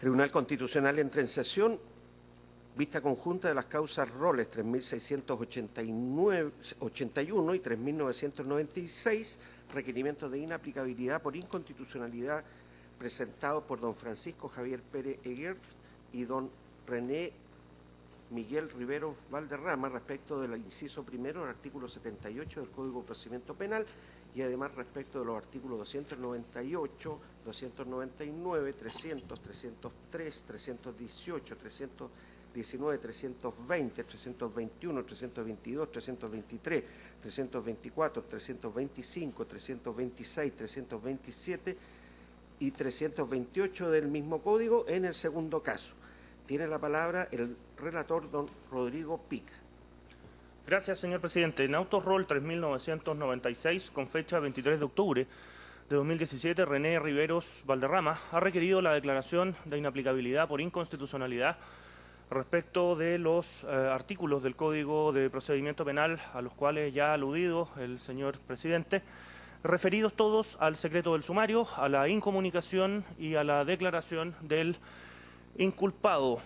Tribunal Constitucional entra en sesión. Vista conjunta de las causas roles 3.681 y 3.996, requerimientos de inaplicabilidad por inconstitucionalidad presentados por don Francisco Javier Pérez Eguert y don René Miguel Riveros Valderrama respecto del inciso primero del artículo 78 del Código de Procedimiento Penal y además respecto de los artículos 298, 299, 300, 303, 318, 319, 320, 321, 322, 323, 324, 325, 326, 327 y 328 del mismo código en el segundo caso. Tiene la palabra el relator don Rodrigo Pica. Gracias, señor presidente. En auto rol 3996, con fecha 23 de octubre de 2017, René Riveros Valderrama ha requerido la declaración de inaplicabilidad por inconstitucionalidad respecto de los artículos del Código de Procedimiento Penal a los cuales ya ha aludido el señor presidente, referidos todos al secreto del sumario, a la incomunicación y a la declaración del inculpado,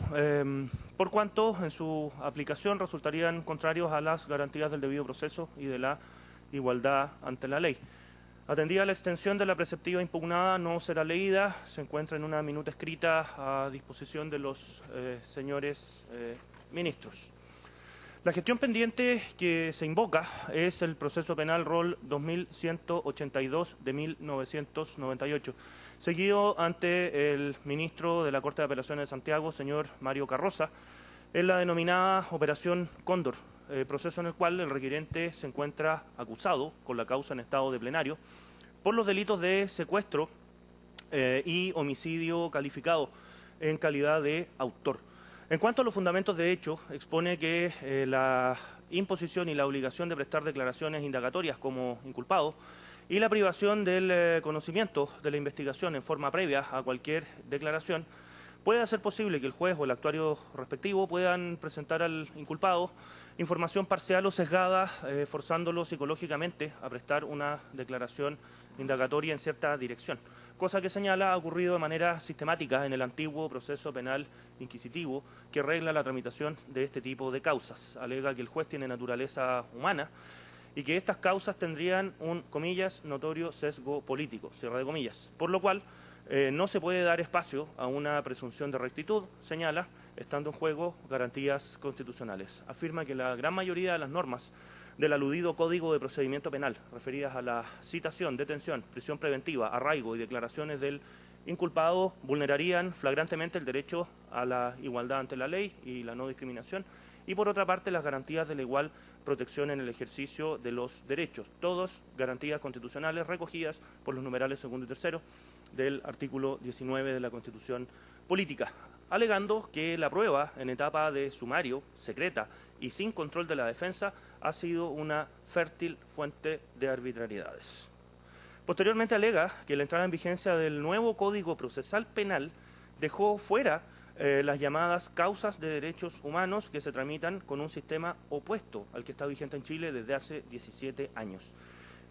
por cuanto en su aplicación resultarían contrarios a las garantías del debido proceso y de la igualdad ante la ley. Atendida la extensión de la preceptiva impugnada, no será leída, se encuentra en una minuta escrita a disposición de los señores ministros. La gestión pendiente que se invoca es el proceso penal rol 2182 de 1998, seguido ante el ministro de la Corte de Apelaciones de Santiago, señor Mario Carroza, en la denominada Operación Cóndor, proceso en el cual el requirente se encuentra acusado con la causa en estado de plenario por los delitos de secuestro y homicidio calificado en calidad de autor. En cuanto a los fundamentos de hecho, expone que la imposición y la obligación de prestar declaraciones indagatorias como inculpado y la privación del conocimiento de la investigación en forma previa a cualquier declaración puede hacer posible que el juez o el actuario respectivo puedan presentar al inculpado información parcial o sesgada, forzándolo psicológicamente a prestar una declaración indagatoria en cierta dirección, cosa que señala ha ocurrido de manera sistemática en el antiguo proceso penal inquisitivo que regla la tramitación de este tipo de causas. Alega que el juez tiene naturaleza humana y que estas causas tendrían un, comillas, notorio sesgo político, cierre de comillas, por lo cual no se puede dar espacio a una presunción de rectitud, señala, estando en juego garantías constitucionales. Afirma que la gran mayoría de las normas del aludido Código de Procedimiento Penal, referidas a la citación, detención, prisión preventiva, arraigo y declaraciones del inculpado, vulnerarían flagrantemente el derecho a la igualdad ante la ley y la no discriminación, y por otra parte las garantías de la igual protección en el ejercicio de los derechos, todas garantías constitucionales recogidas por los numerales segundo y tercero del artículo 19 de la Constitución Política, alegando que la prueba en etapa de sumario, secreta y sin control de la defensa ha sido una fértil fuente de arbitrariedades. Posteriormente alega que la entrada en vigencia del nuevo Código Procesal Penal dejó fuera las llamadas causas de derechos humanos que se tramitan con un sistema opuesto al que está vigente en Chile desde hace 17 años.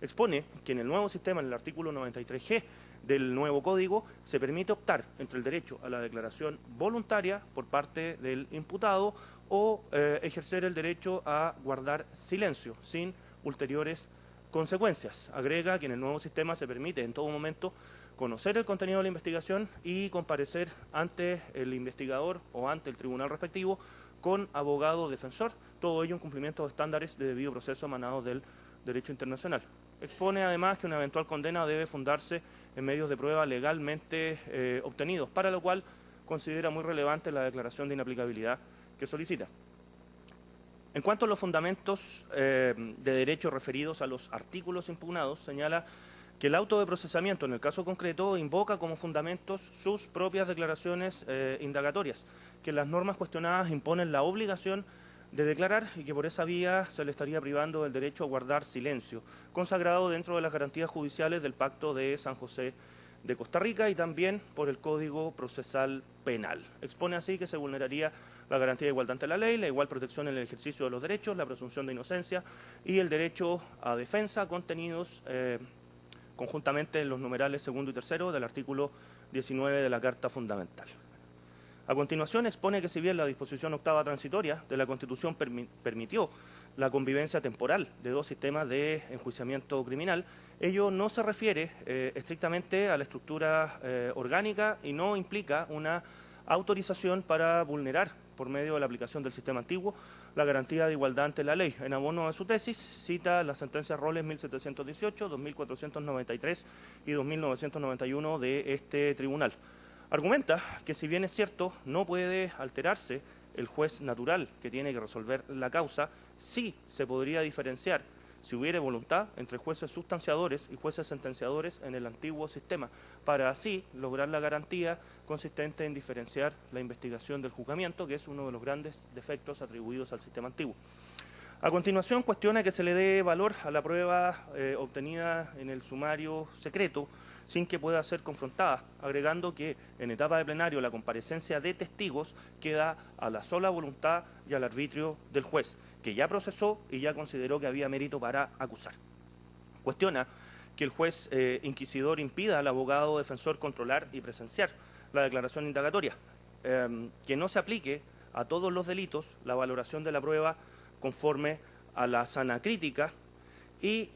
Expone que en el nuevo sistema, en el artículo 93G del nuevo código, se permite optar entre el derecho a la declaración voluntaria por parte del imputado o ejercer el derecho a guardar silencio sin ulteriores consecuencias. Agrega que en el nuevo sistema se permite en todo momento conocer el contenido de la investigación y comparecer ante el investigador o ante el tribunal respectivo con abogado defensor, todo ello en cumplimiento de estándares de debido proceso emanados del derecho internacional. Expone además que una eventual condena debe fundarse en medios de prueba legalmente obtenidos, para lo cual considera muy relevante la declaración de inaplicabilidad que solicita. En cuanto a los fundamentos de derecho referidos a los artículos impugnados, señala que el auto de procesamiento, en el caso concreto, invoca como fundamentos sus propias declaraciones indagatorias, que las normas cuestionadas imponen la obligación de declarar y que por esa vía se le estaría privando del derecho a guardar silencio, consagrado dentro de las garantías judiciales del Pacto de San José de Costa Rica y también por el Código Procesal Penal. Expone así que se vulneraría la garantía de igualdad ante la ley, la igual protección en el ejercicio de los derechos, la presunción de inocencia y el derecho a defensa contenidos conjuntamente en los numerales segundo y tercero del artículo 19 de la Carta Fundamental. A continuación expone que si bien la disposición octava transitoria de la Constitución permitió la convivencia temporal de dos sistemas de enjuiciamiento criminal, ello no se refiere estrictamente a la estructura orgánica y no implica una autorización para vulnerar, por medio de la aplicación del sistema antiguo, la garantía de igualdad ante la ley. En abono de su tesis, cita las sentencias Roles 1718, 2493 y 2991 de este tribunal. Argumenta que si bien es cierto, no puede alterarse el juez natural que tiene que resolver la causa, sí se podría diferenciar, si hubiere voluntad, entre jueces sustanciadores y jueces sentenciadores en el antiguo sistema, para así lograr la garantía consistente en diferenciar la investigación del juzgamiento, que es uno de los grandes defectos atribuidos al sistema antiguo. A continuación, cuestiona que se le dé valor a la prueba obtenida en el sumario secreto, sin que pueda ser confrontada, agregando que en etapa de plenario la comparecencia de testigos queda a la sola voluntad y al arbitrio del juez, que ya procesó y ya consideró que había mérito para acusar. Cuestiona que el juez inquisidor impida al abogado defensor controlar y presenciar la declaración indagatoria, que no se aplique a todos los delitos la valoración de la prueba conforme a la sana crítica y,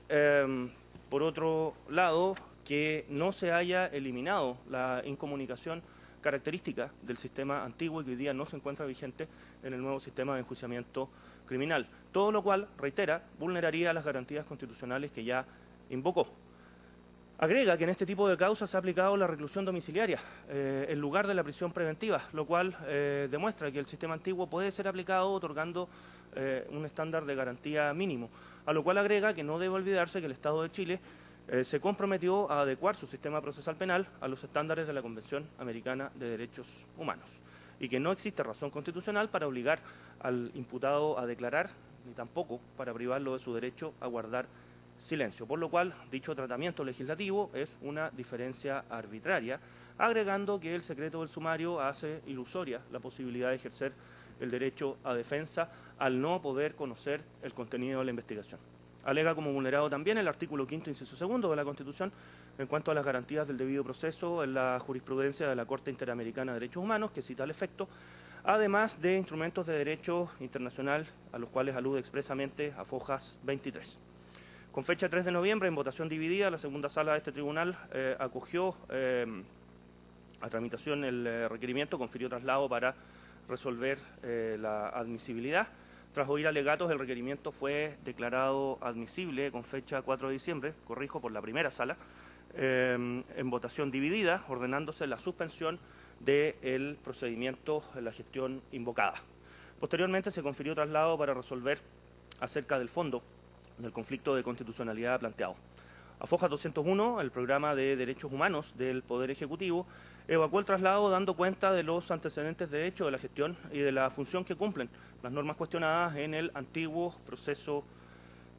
por otro lado, que no se haya eliminado la incomunicación característica del sistema antiguo y que hoy día no se encuentra vigente en el nuevo sistema de enjuiciamiento criminal, todo lo cual, reitera, vulneraría las garantías constitucionales que ya invocó. Agrega que en este tipo de causas se ha aplicado la reclusión domiciliaria en lugar de la prisión preventiva, lo cual demuestra que el sistema antiguo puede ser aplicado otorgando un estándar de garantía mínimo, a lo cual agrega que no debe olvidarse que el Estado de Chile se comprometió a adecuar su sistema procesal penal a los estándares de la Convención Americana de Derechos Humanos y que no existe razón constitucional para obligar al imputado a declarar, ni tampoco para privarlo de su derecho a guardar silencio, por lo cual dicho tratamiento legislativo es una diferencia arbitraria, agregando que el secreto del sumario hace ilusoria la posibilidad de ejercer el derecho a defensa al no poder conocer el contenido de la investigación. Alega como vulnerado también el artículo 5º, inciso 2 de la Constitución en cuanto a las garantías del debido proceso en la jurisprudencia de la Corte Interamericana de Derechos Humanos, que cita al efecto, además de instrumentos de derecho internacional a los cuales alude expresamente a Fojas 23. Con fecha 3 de noviembre, en votación dividida, la segunda sala de este tribunal acogió a tramitación el requerimiento, confirió traslado para resolver la admisibilidad. Tras oír alegatos, el requerimiento fue declarado admisible con fecha 4 de diciembre, corrijo, por la primera sala, en votación dividida, ordenándose la suspensión del procedimiento de la gestión invocada. Posteriormente se confirió traslado para resolver acerca del fondo del conflicto de constitucionalidad planteado. A Fojas 201, el programa de derechos humanos del Poder Ejecutivo, evacuó el traslado dando cuenta de los antecedentes de hecho de la gestión y de la función que cumplen las normas cuestionadas en el antiguo proceso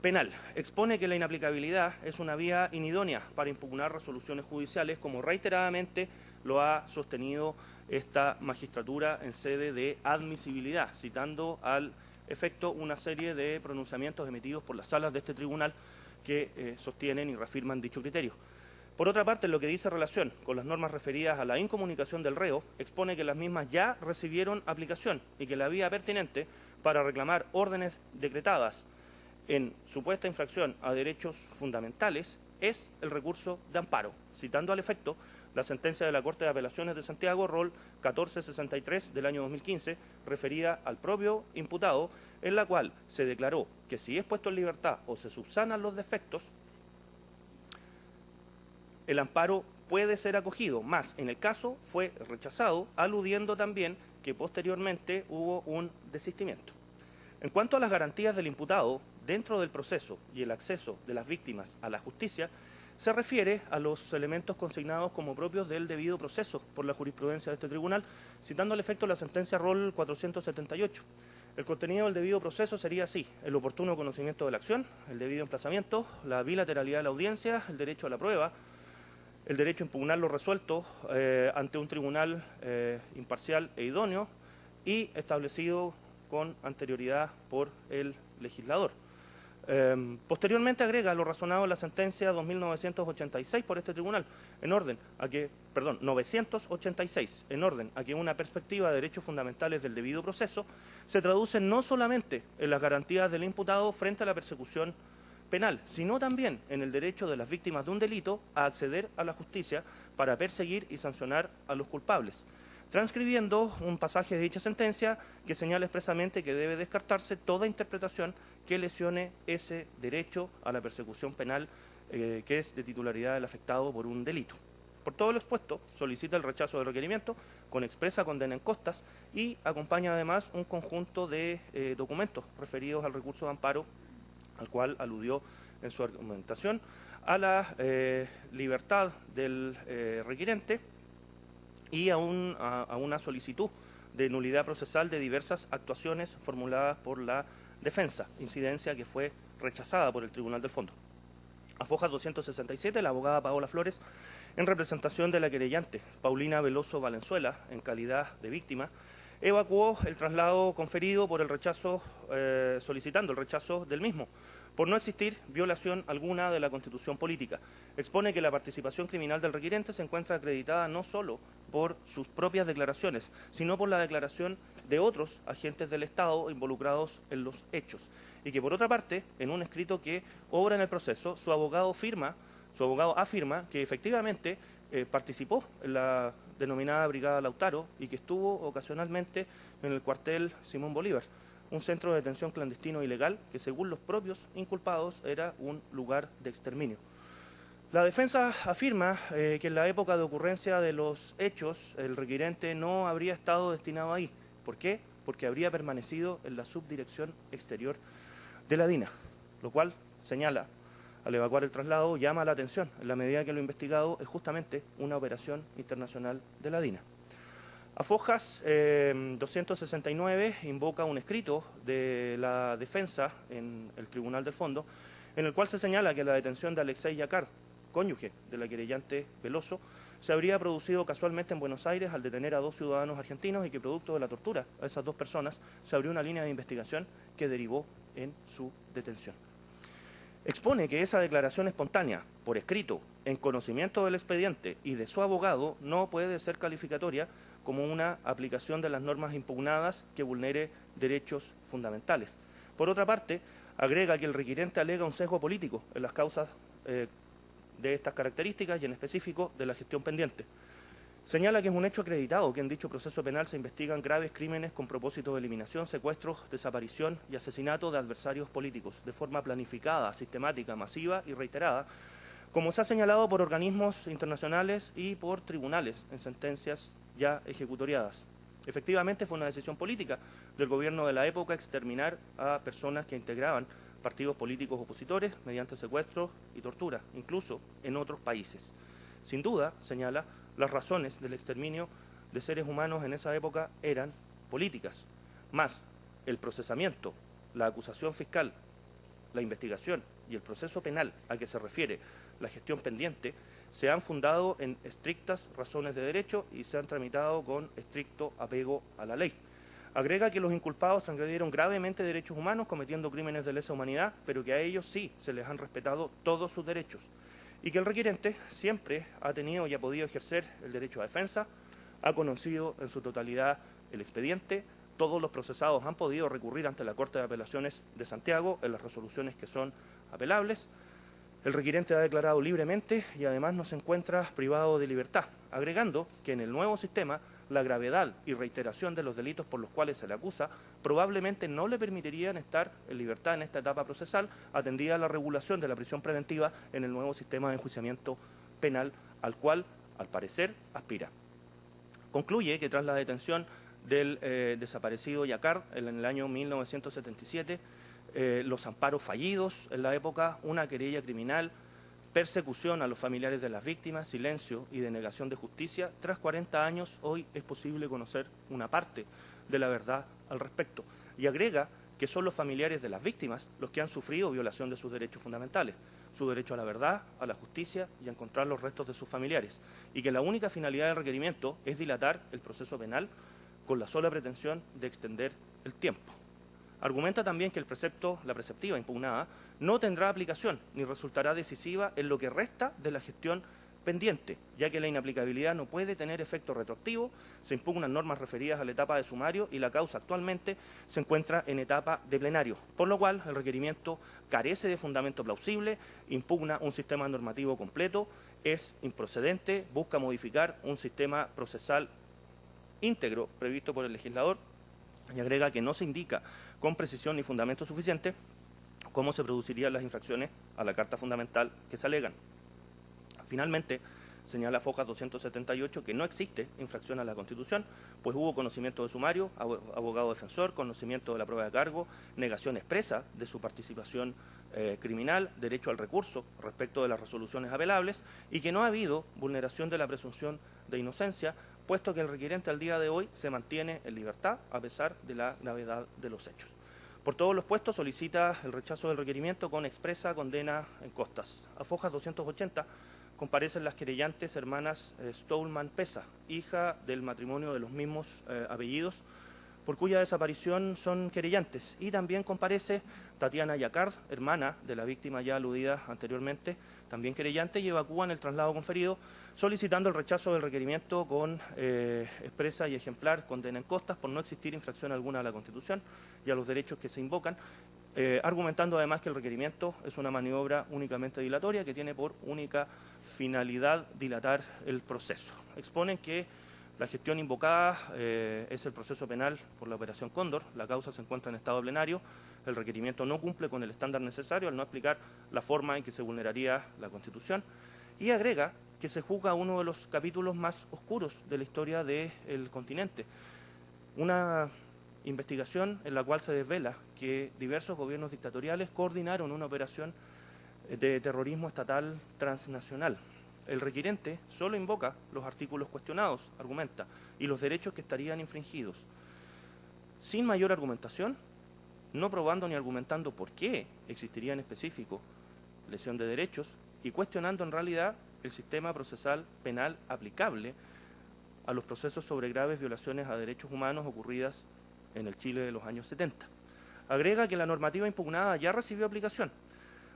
penal. Expone que la inaplicabilidad es una vía inidónea para impugnar resoluciones judiciales, como reiteradamente lo ha sostenido esta magistratura en sede de admisibilidad, citando al efecto una serie de pronunciamientos emitidos por las salas de este tribunal que sostienen y reafirman dicho criterio. Por otra parte, en lo que dice relación con las normas referidas a la incomunicación del reo, expone que las mismas ya recibieron aplicación y que la vía pertinente para reclamar órdenes decretadas en supuesta infracción a derechos fundamentales es el recurso de amparo, citando al efecto la sentencia de la Corte de Apelaciones de Santiago, Rol 1463 del año 2015, referida al propio imputado, en la cual se declaró que si es puesto en libertad o se subsanan los defectos, el amparo puede ser acogido, más en el caso fue rechazado, aludiendo también que posteriormente hubo un desistimiento. En cuanto a las garantías del imputado dentro del proceso y el acceso de las víctimas a la justicia, se refiere a los elementos consignados como propios del debido proceso por la jurisprudencia de este tribunal, citando al efecto la sentencia Rol 478. El contenido del debido proceso sería así: el oportuno conocimiento de la acción, el debido emplazamiento, la bilateralidad de la audiencia, el derecho a la prueba, el derecho a impugnar lo resuelto ante un tribunal imparcial e idóneo y establecido con anterioridad por el legislador. Posteriormente agrega lo razonado en la sentencia 2986 por este tribunal, 986, en orden a que una perspectiva de derechos fundamentales del debido proceso se traduce no solamente en las garantías del imputado frente a la persecución penal, sino también en el derecho de las víctimas de un delito a acceder a la justicia para perseguir y sancionar a los culpables, transcribiendo un pasaje de dicha sentencia que señala expresamente que debe descartarse toda interpretación que lesione ese derecho a la persecución penal que es de titularidad del afectado por un delito. Por todo lo expuesto, solicita el rechazo del requerimiento con expresa condena en costas y acompaña además un conjunto de documentos referidos al recurso de amparo al cual aludió en su argumentación, a la libertad del requirente y a una solicitud de nulidad procesal de diversas actuaciones formuladas por la defensa, incidencia que fue rechazada por el Tribunal del Fondo. A foja 267, la abogada Paola Flores, en representación de la querellante Paulina Veloso Valenzuela, en calidad de víctima, evacuó el traslado conferido por el rechazo, solicitando el rechazo del mismo, por no existir violación alguna de la Constitución política. Expone que la participación criminal del requirente se encuentra acreditada no solo por sus propias declaraciones, sino por la declaración de otros agentes del Estado involucrados en los hechos. Y que por otra parte, en un escrito que obra en el proceso, su abogado afirma que efectivamente participó en la denominada Brigada Lautaro y que estuvo ocasionalmente en el cuartel Simón Bolívar, un centro de detención clandestino ilegal que según los propios inculpados era un lugar de exterminio. La defensa afirma que en la época de ocurrencia de los hechos el requirente no habría estado destinado ahí. ¿Por qué? Porque habría permanecido en la subdirección exterior de la DINA, lo cual señala, al evacuar el traslado, llama la atención en la medida que lo investigado es justamente una operación internacional de la DINA. A fojas 269 invoca un escrito de la defensa en el Tribunal del Fondo, en el cual se señala que la detención de Alexei Yacar, cónyuge de la querellante Veloso, se habría producido casualmente en Buenos Aires al detener a 2 ciudadanos argentinos y que producto de la tortura a esas 2 personas se abrió una línea de investigación que derivó en su detención. Expone que esa declaración espontánea, por escrito, en conocimiento del expediente y de su abogado, no puede ser calificatoria como una aplicación de las normas impugnadas que vulnere derechos fundamentales. Por otra parte, agrega que el requirente alega un sesgo político en las causas de estas características y en específico de la gestión pendiente. Señala que es un hecho acreditado que en dicho proceso penal se investigan graves crímenes con propósito de eliminación, secuestros, desaparición y asesinato de adversarios políticos, de forma planificada, sistemática, masiva y reiterada, como se ha señalado por organismos internacionales y por tribunales en sentencias ya ejecutoriadas. Efectivamente fue una decisión política del gobierno de la época exterminar a personas que integraban partidos políticos opositores mediante secuestros y tortura, incluso en otros países. Sin duda, señala, las razones del exterminio de seres humanos en esa época eran políticas, más el procesamiento, la acusación fiscal, la investigación y el proceso penal a que se refiere la gestión pendiente se han fundado en estrictas razones de derecho y se han tramitado con estricto apego a la ley. Agrega que los inculpados transgredieron gravemente derechos humanos cometiendo crímenes de lesa humanidad, pero que a ellos sí se les han respetado todos sus derechos y que el requirente siempre ha tenido y ha podido ejercer el derecho a defensa, ha conocido en su totalidad el expediente, todos los procesados han podido recurrir ante la Corte de Apelaciones de Santiago en las resoluciones que son apelables. El requirente ha declarado libremente y además no se encuentra privado de libertad, agregando que en el nuevo sistema la gravedad y reiteración de los delitos por los cuales se le acusa probablemente no le permitirían estar en libertad en esta etapa procesal, atendida a la regulación de la prisión preventiva en el nuevo sistema de enjuiciamiento penal al cual, al parecer, aspira. Concluye que tras la detención del desaparecido Yacar en el año 1977, los amparos fallidos en la época, una querella criminal, persecución a los familiares de las víctimas, silencio y denegación de justicia. Tras 40 años, hoy es posible conocer una parte de la verdad al respecto. Y agrega que son los familiares de las víctimas los que han sufrido violación de sus derechos fundamentales, su derecho a la verdad, a la justicia y a encontrar los restos de sus familiares, y que la única finalidad del requerimiento es dilatar el proceso penal con la sola pretensión de extender el tiempo. Argumenta también que la preceptiva impugnada no tendrá aplicación ni resultará decisiva en lo que resta de la gestión pendiente, ya que la inaplicabilidad no puede tener efecto retroactivo, se impugnan normas referidas a la etapa de sumario y la causa actualmente se encuentra en etapa de plenario, por lo cual el requerimiento carece de fundamento plausible, impugna un sistema normativo completo, es improcedente, busca modificar un sistema procesal íntegro previsto por el legislador y agrega que no se indica con precisión ni fundamento suficiente cómo se producirían las infracciones a la Carta Fundamental que se alegan. Finalmente, señala Fojas 278 que no existe infracción a la Constitución, pues hubo conocimiento de sumario, abogado defensor, conocimiento de la prueba de cargo, negación expresa de su participación criminal, derecho al recurso respecto de las resoluciones apelables y que no ha habido vulneración de la presunción de inocencia, puesto que el requerente al día de hoy se mantiene en libertad a pesar de la gravedad de los hechos. Por todos los puestos solicita el rechazo del requerimiento con expresa condena en costas. A Fojas 280 comparecen las querellantes hermanas Stolman Pesa, hija del matrimonio de los mismos apellidos, por cuya desaparición son querellantes. Y también comparece Tatiana Yacard, hermana de la víctima ya aludida anteriormente, también querellante, y evacúan el traslado conferido, solicitando el rechazo del requerimiento con expresa y ejemplar condena en costas por no existir infracción alguna a la Constitución y a los derechos que se invocan, argumentando además que el requerimiento es una maniobra únicamente dilatoria que tiene por única finalidad dilatar el proceso. Exponen que la gestión invocada es el proceso penal por la Operación Cóndor, la causa se encuentra en estado plenario, el requerimiento no cumple con el estándar necesario al no explicar la forma en que se vulneraría la Constitución y agrega que se juzga uno de los capítulos más oscuros de la historia del continente. Una investigación en la cual se desvela que diversos gobiernos dictatoriales coordinaron una operación de terrorismo estatal transnacional. El requerente solo invoca los artículos cuestionados, argumenta, y los derechos que estarían infringidos. Sin mayor argumentación, no probando ni argumentando por qué existiría en específico lesión de derechos y cuestionando en realidad el sistema procesal penal aplicable a los procesos sobre graves violaciones a derechos humanos ocurridas en el Chile de los años 70. Agrega que la normativa impugnada ya recibió aplicación,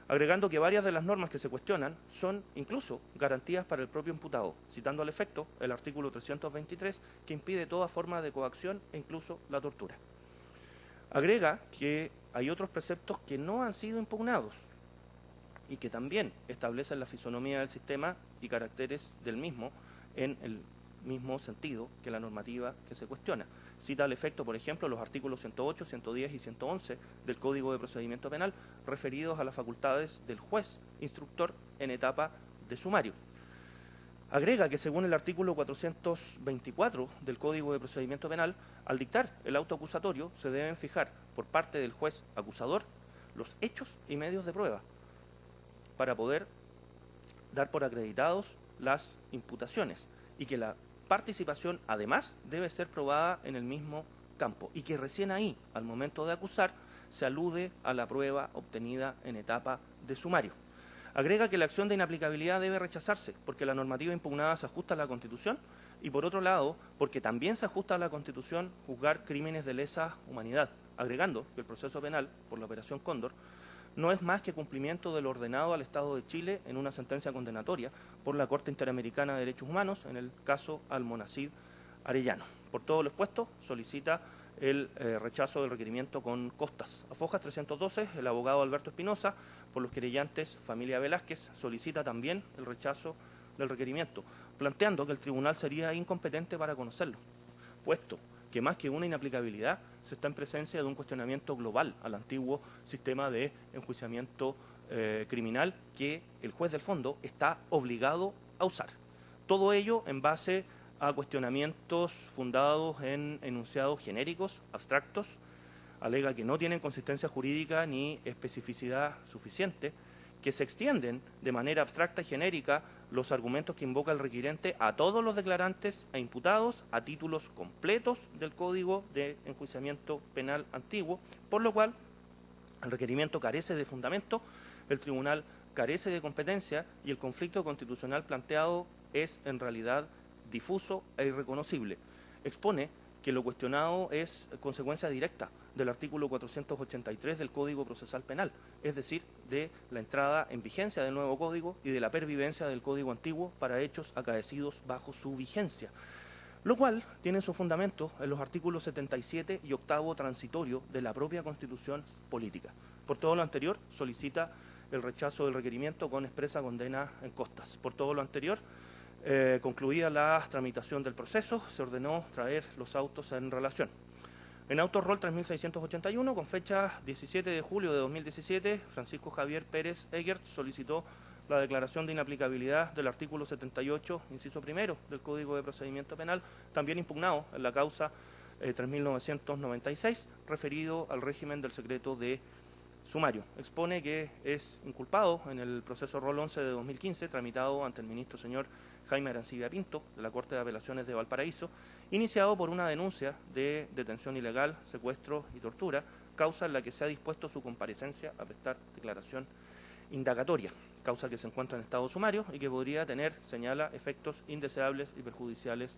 agregando que varias de las normas que se cuestionan son incluso garantías para el propio imputado, citando al efecto el artículo 323 que impide toda forma de coacción e incluso la tortura. Agrega que hay otros preceptos que no han sido impugnados y que también establecen la fisonomía del sistema y caracteres del mismo en el mismo sentido que la normativa que se cuestiona. Cita al efecto, por ejemplo, los artículos 108, 110 y 111 del Código de Procedimiento Penal referidos a las facultades del juez instructor en etapa de sumario. Agrega que según el artículo 424 del Código de Procedimiento Penal, al dictar el auto acusatorio se deben fijar por parte del juez acusador los hechos y medios de prueba para poder dar por acreditados las imputaciones y que la participación además debe ser probada en el mismo campo y que recién ahí, al momento de acusar, se alude a la prueba obtenida en etapa de sumario. Agrega que la acción de inaplicabilidad debe rechazarse porque la normativa impugnada se ajusta a la Constitución y por otro lado porque también se ajusta a la Constitución juzgar crímenes de lesa humanidad, agregando que el proceso penal por la Operación Cóndor no es más que cumplimiento de lo ordenado al Estado de Chile en una sentencia condenatoria por la Corte Interamericana de Derechos Humanos, en el caso Almonacid Arellano. Por todo lo expuesto, solicita el rechazo del requerimiento con costas. A Fojas 312, el abogado Alberto Espinosa, por los querellantes Familia Velázquez, solicita también el rechazo del requerimiento, planteando que el tribunal sería incompetente para conocerlo, puesto que más que una inaplicabilidad se está en presencia de un cuestionamiento global al antiguo sistema de enjuiciamiento criminal que el juez del fondo está obligado a usar. Todo ello en base a cuestionamientos fundados en enunciados genéricos, abstractos, alega que no tienen consistencia jurídica ni especificidad suficiente, que se extienden de manera abstracta y genérica los argumentos que invoca el requerente a todos los declarantes e imputados a títulos completos del Código de Enjuiciamiento Penal antiguo, por lo cual el requerimiento carece de fundamento, el tribunal carece de competencia y el conflicto constitucional planteado es en realidad difuso e irreconocible. Expone que lo cuestionado es consecuencia directa del artículo 483 del Código Procesal Penal, es decir, de la entrada en vigencia del nuevo código y de la pervivencia del código antiguo para hechos acaecidos bajo su vigencia, lo cual tiene su fundamento en los artículos 77 y 8º transitorio de la propia Constitución Política. Por todo lo anterior, solicita el rechazo del requerimiento con expresa condena en costas. Por todo lo anterior, concluida la tramitación del proceso, se ordenó traer los autos en relación. En auto rol 3681, con fecha 17 de julio de 2017, Francisco Javier Pérez Egert solicitó la declaración de inaplicabilidad del artículo 78, inciso primero, del Código de Procedimiento Penal, también impugnado en la causa 3996, referido al régimen del secreto de sumario. Expone que es inculpado en el proceso rol 11 de 2015, tramitado ante el ministro señor Jaime Arancibia Pinto, de la Corte de Apelaciones de Valparaíso, iniciado por una denuncia de detención ilegal, secuestro y tortura, causa en la que se ha dispuesto su comparecencia a prestar declaración indagatoria, causa que se encuentra en estado sumario y que podría tener, señala, efectos indeseables y perjudiciales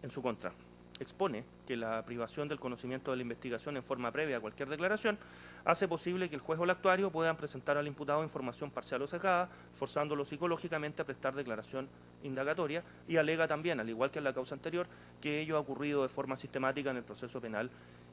en su contra. Expone que la privación del conocimiento de la investigación en forma previa a cualquier declaración hace posible que el juez o el actuario puedan presentar al imputado información parcial o sesgada, forzándolo psicológicamente a prestar declaración indagatoria, y alega también, al igual que en la causa anterior, que ello ha ocurrido de forma sistemática en el proceso penal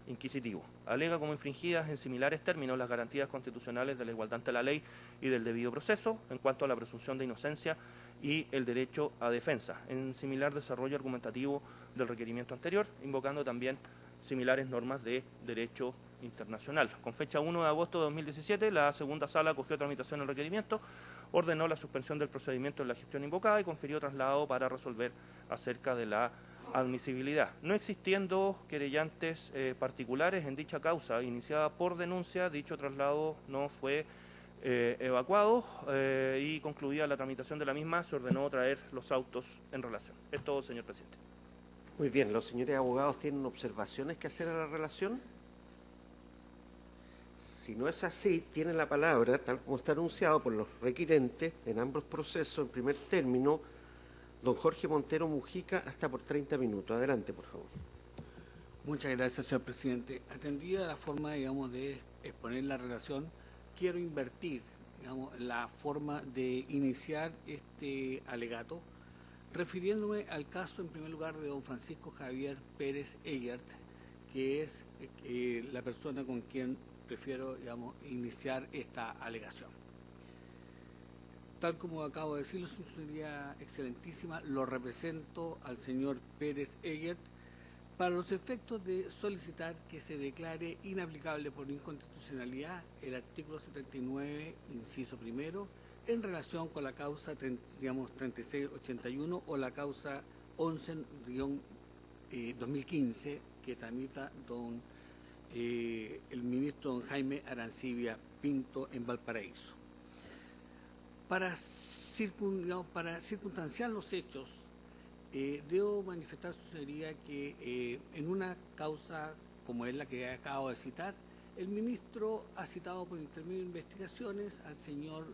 inquisitivo. Alega como infringidas en similares términos las garantías constitucionales de la igualdad ante la ley y del debido proceso en cuanto a la presunción de inocencia y el derecho a defensa, en similar desarrollo argumentativo del requerimiento anterior, invocando también similares normas de derecho internacional. Con fecha 1 de agosto de 2017, la segunda sala acogió tramitación del requerimiento, ordenó la suspensión del procedimiento en la gestión invocada y confirió traslado para resolver acerca de la admisibilidad. No existiendo querellantes particulares en dicha causa iniciada por denuncia, dicho traslado no fue evacuado y concluida la tramitación de la misma, se ordenó traer los autos en relación. Es todo, señor presidente. Muy bien, ¿los señores abogados tienen observaciones que hacer a la relación? Si no es así, tiene la palabra, tal como está anunciado por los requirentes en ambos procesos, en primer término, don Jorge Montero Mujica, hasta por 30 minutos. Adelante, por favor. Muchas gracias, señor presidente. Atendida la forma, digamos, de exponer la relación, quiero invertir, digamos, la forma de iniciar este alegato, refiriéndome al caso, en primer lugar, de don Francisco Javier Pérez Egert, que es la persona con quien prefiero, digamos, iniciar esta alegación. Tal como acabo de decirlo, su señoría excelentísima, lo represento al señor Pérez Egert para los efectos de solicitar que se declare inaplicable por inconstitucionalidad el artículo 79, inciso primero, en relación con la causa, digamos, 3681 o la causa 11-2015 que tramita el ministro don Jaime Arancibia Pinto en Valparaíso. Para circunstanciar los hechos, debo manifestar su señoría que en una causa como es la que acabo de citar, el ministro ha citado por intermedio de investigaciones al señor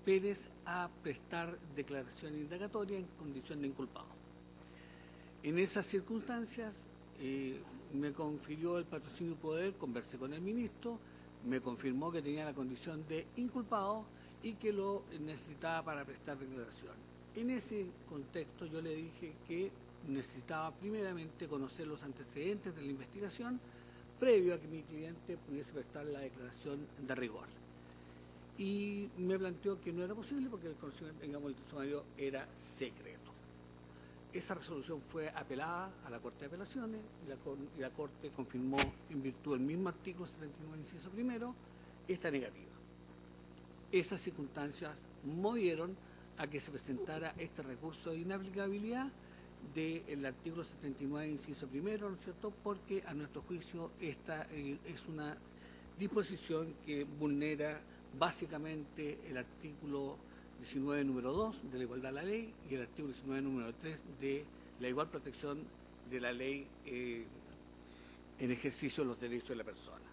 Pérez a prestar declaración indagatoria en condición de inculpado. En esas circunstancias me confirió el patrocinio y poder, conversé con el ministro, me confirmó que tenía la condición de inculpado y que lo necesitaba para prestar declaración. En ese contexto yo le dije que necesitaba primeramente conocer los antecedentes de la investigación previo a que mi cliente pudiese prestar la declaración de rigor. Y me planteó que no era posible porque el conocimiento, digamos, el sumario era secreto. Esa resolución fue apelada a la Corte de Apelaciones y la Corte confirmó, en virtud del mismo artículo 79, inciso primero, esta negativa. Esas circunstancias movieron a que se presentara este recurso de inaplicabilidad del artículo 79, inciso primero, ¿no es cierto?, porque a nuestro juicio esta es una disposición que vulnera básicamente el artículo 19, número 2 de la igualdad de la ley y el artículo 19, número 3 de la igual protección de la ley en ejercicio de los derechos de la persona.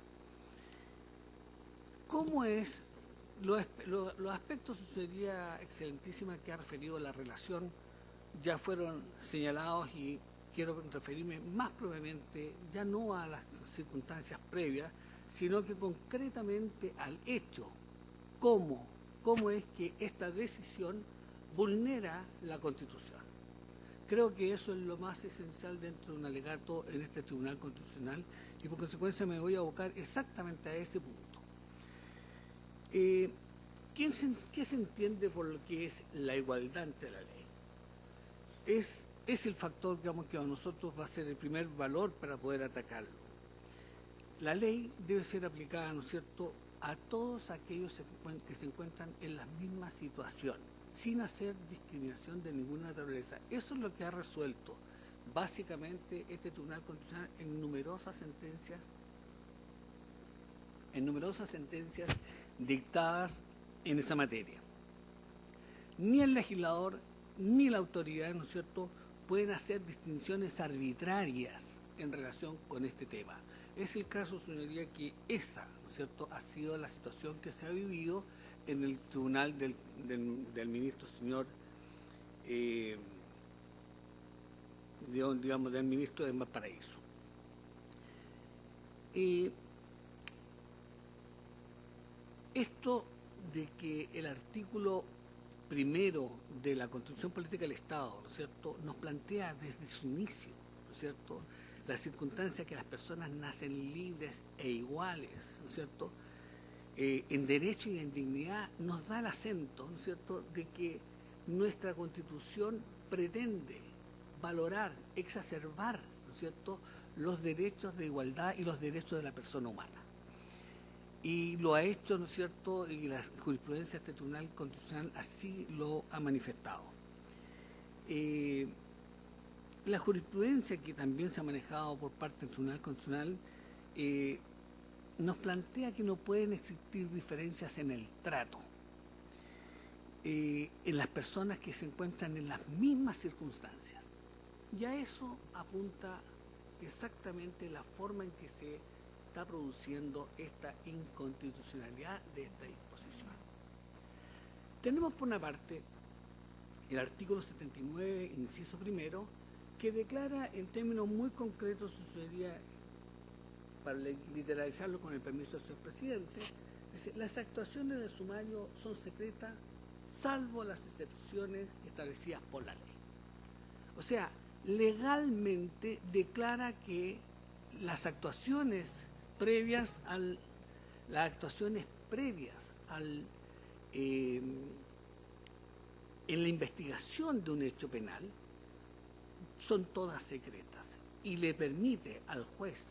¿Cómo es? Los aspectos, sería excelentísima, que ha referido la relación ya fueron señalados y quiero referirme más propiamente ya no a las circunstancias previas, sino que concretamente al hecho, cómo es que esta decisión vulnera la Constitución. Creo que eso es lo más esencial dentro de un alegato en este Tribunal Constitucional y por consecuencia me voy a abocar exactamente a ese punto. ¿Qué se entiende por lo que es la igualdad ante la ley? Es el factor, digamos, que a nosotros va a ser el primer valor para poder atacarlo. La ley debe ser aplicada, ¿no es cierto?, a todos aquellos que se encuentran en la misma situación, sin hacer discriminación de ninguna naturaleza. Eso es lo que ha resuelto básicamente este Tribunal Constitucional en numerosas sentencias dictadas en esa materia. Ni el legislador ni la autoridad, ¿no es cierto?, pueden hacer distinciones arbitrarias en relación con este tema. Es el caso, señoría, que esa, ¿no es cierto?, ha sido la situación que se ha vivido en el tribunal del ministro señor, digamos, del ministro de Valparaíso. Esto de que el artículo primero de la Constitución Política del Estado, ¿no es cierto?, nos plantea desde su inicio, ¿no es cierto?, la circunstancia que las personas nacen libres e iguales, ¿no es cierto?, en derecho y en dignidad, nos da el acento, ¿no es cierto?, de que nuestra Constitución pretende valorar, exacerbar, ¿no es cierto?, los derechos de igualdad y los derechos de la persona humana. Y lo ha hecho, ¿no es cierto?, y la jurisprudencia de este Tribunal Constitucional así lo ha manifestado. La jurisprudencia que también se ha manejado por parte del Tribunal Constitucional nos plantea que no pueden existir diferencias en el trato en las personas que se encuentran en las mismas circunstancias. Y a eso apunta exactamente la forma en que se está produciendo esta inconstitucionalidad de esta disposición. Tenemos por una parte el artículo 79, inciso primero, que declara en términos muy concretos, sería, para literalizarlo con el permiso del señor presidente, dice: las actuaciones del sumario son secretas salvo las excepciones establecidas por la ley. O sea, legalmente declara que las actuaciones previas en la investigación de un hecho penal son todas secretas y le permite al juez,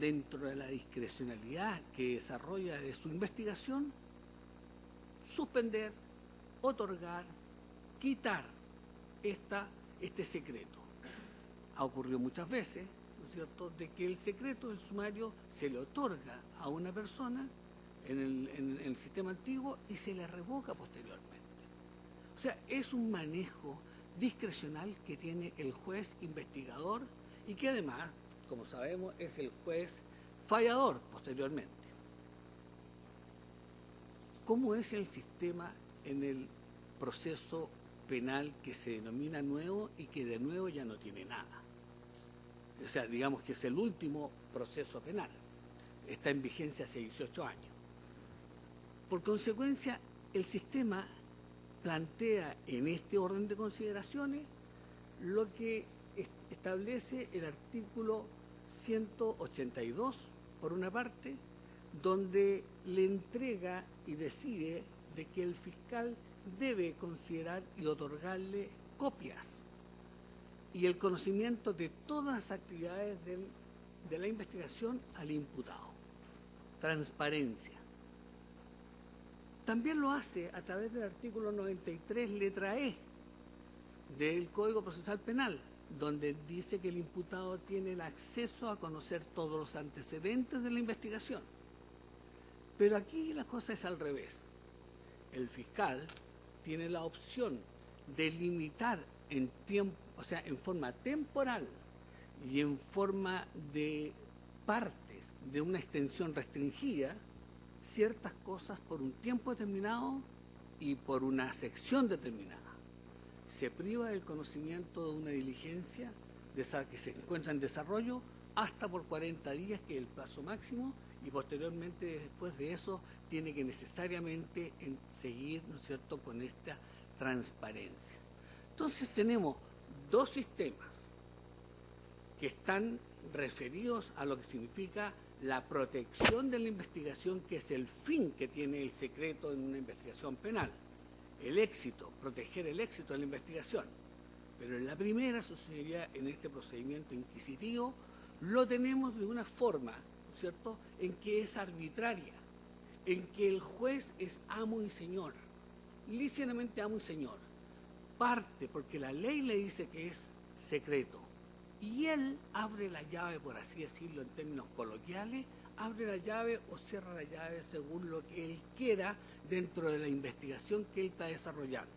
dentro de la discrecionalidad que desarrolla de su investigación, suspender, otorgar, quitar este secreto. Ha ocurrido muchas veces, ¿no es cierto?, de que el secreto del sumario se le otorga a una persona en el sistema antiguo y se le revoca posteriormente. O sea, es un manejo discrecional que tiene el juez investigador y que además, como sabemos, es el juez fallador posteriormente. ¿Cómo es el sistema en el proceso penal que se denomina nuevo y que de nuevo ya no tiene nada? O sea, digamos que es el último proceso penal. Está en vigencia hace 18 años. Por consecuencia, el sistema plantea en este orden de consideraciones lo que establece el artículo 182, por una parte, donde le entrega y decide de que el fiscal debe considerar y otorgarle copias y el conocimiento de todas las actividades de la investigación al imputado. Transparencia. También lo hace a través del artículo 93, letra E, del Código Procesal Penal, donde dice que el imputado tiene el acceso a conocer todos los antecedentes de la investigación. Pero aquí la cosa es al revés. El fiscal tiene la opción de limitar en tiempo, o sea, en forma temporal y en forma de partes de una extensión restringida, ciertas cosas por un tiempo determinado y por una sección determinada. Se priva del conocimiento de una diligencia que se encuentra en desarrollo hasta por 40 días, que es el plazo máximo, y posteriormente, después de eso, tiene que necesariamente seguir, ¿no es cierto?, con esta transparencia. Entonces tenemos dos sistemas que están referidos a lo que significa la protección de la investigación, que es el fin que tiene el secreto en una investigación penal. El éxito, proteger el éxito de la investigación. Pero en la primera, sucedería en este procedimiento inquisitivo, lo tenemos de una forma, ¿no es cierto?, en que es arbitraria, en que el juez es amo y señor, lícitamente amo y señor. Parte porque la ley le dice que es secreto, y él abre la llave, por así decirlo en términos coloquiales, abre la llave o cierra la llave según lo que él quiera dentro de la investigación que él está desarrollando.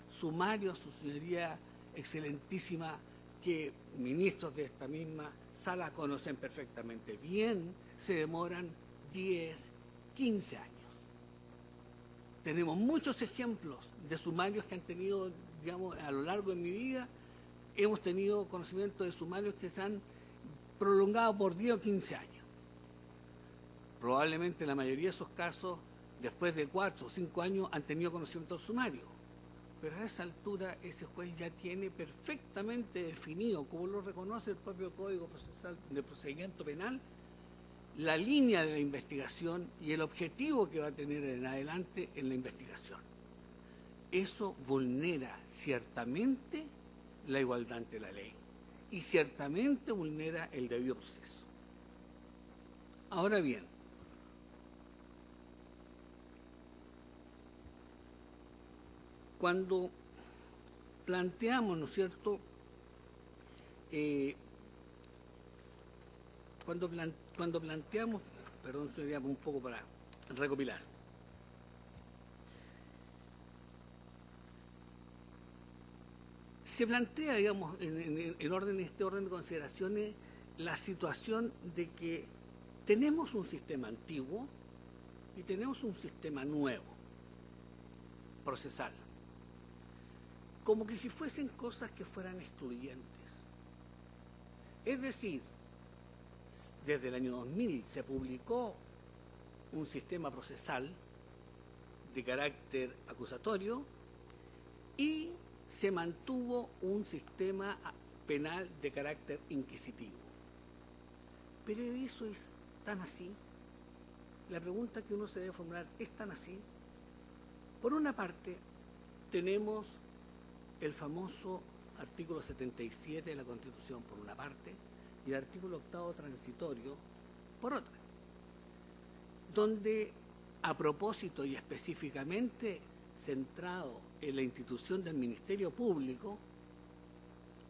Sumario, su señoría excelentísima, que ministros de esta misma sala conocen perfectamente bien, se demoran 10, 15 años. Tenemos muchos ejemplos de sumarios que han tenido, digamos, a lo largo de mi vida. Hemos tenido conocimiento de sumarios que se han prolongado por 10 o 15 años. Probablemente la mayoría de esos casos, después de 4 o 5 años, han tenido conocimiento del sumario. Pero a esa altura ese juez ya tiene perfectamente definido, como lo reconoce el propio Código Procesal de Procedimiento Penal, la línea de la investigación y el objetivo que va a tener en adelante en la investigación. Eso vulnera ciertamente la igualdad ante la ley y ciertamente vulnera el debido proceso. Ahora bien, cuando planteamos, ¿no es cierto?, cuando planteamos, perdón, sería un poco para recopilar. Se plantea, digamos, en este orden de consideraciones, la situación de que tenemos un sistema antiguo y tenemos un sistema nuevo, procesal, como que si fuesen cosas que fueran excluyentes. Es decir, desde el año 2000 se publicó un sistema procesal de carácter acusatorio y se mantuvo un sistema penal de carácter inquisitivo. Pero eso es tan así. La pregunta que uno se debe formular, ¿es tan así? Por una parte, tenemos el famoso artículo 77 de la Constitución, por una parte, y el artículo 8º transitorio, por otra, donde, a propósito y específicamente centrado en la institución del Ministerio Público,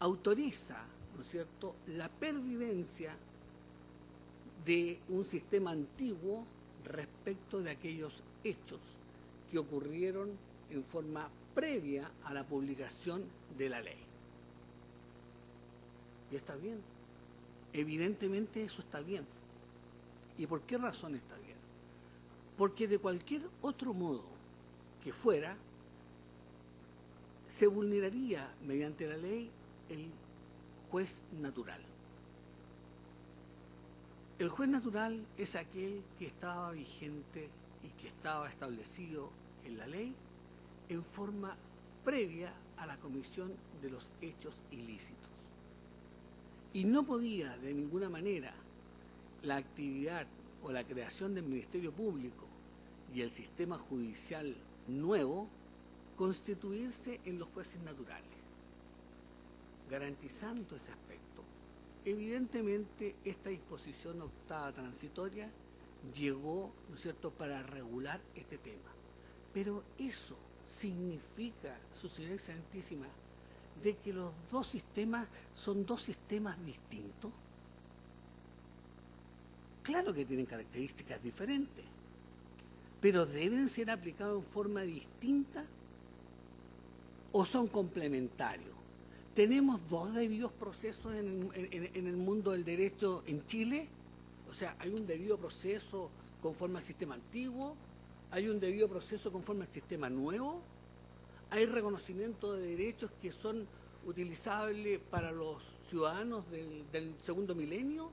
autoriza, ¿no es cierto?, la pervivencia de un sistema antiguo respecto de aquellos hechos que ocurrieron en forma previa a la publicación de la ley. Y está bien. Evidentemente eso está bien. ¿Y por qué razón está bien? Porque de cualquier otro modo que fuera, se vulneraría mediante la ley el juez natural. El juez natural es aquel que estaba vigente y que estaba establecido en la ley en forma previa a la comisión de los hechos ilícitos. Y no podía de ninguna manera la actividad o la creación del Ministerio Público y el sistema judicial nuevo constituirse en los jueces naturales, garantizando ese aspecto. Evidentemente, esta disposición 8ª transitoria llegó, ¿no es cierto?, para regular este tema. Pero eso significa, su señoría excelentísima, de que los dos sistemas son dos sistemas distintos. Claro que tienen características diferentes, pero ¿deben ser aplicados en forma distinta o son complementarios? ¿Tenemos dos debidos procesos en el mundo del derecho en Chile? O sea, ¿hay un debido proceso conforme al sistema antiguo? ¿Hay un debido proceso conforme al sistema nuevo? ¿Hay reconocimiento de derechos que son utilizable para los ciudadanos del segundo milenio.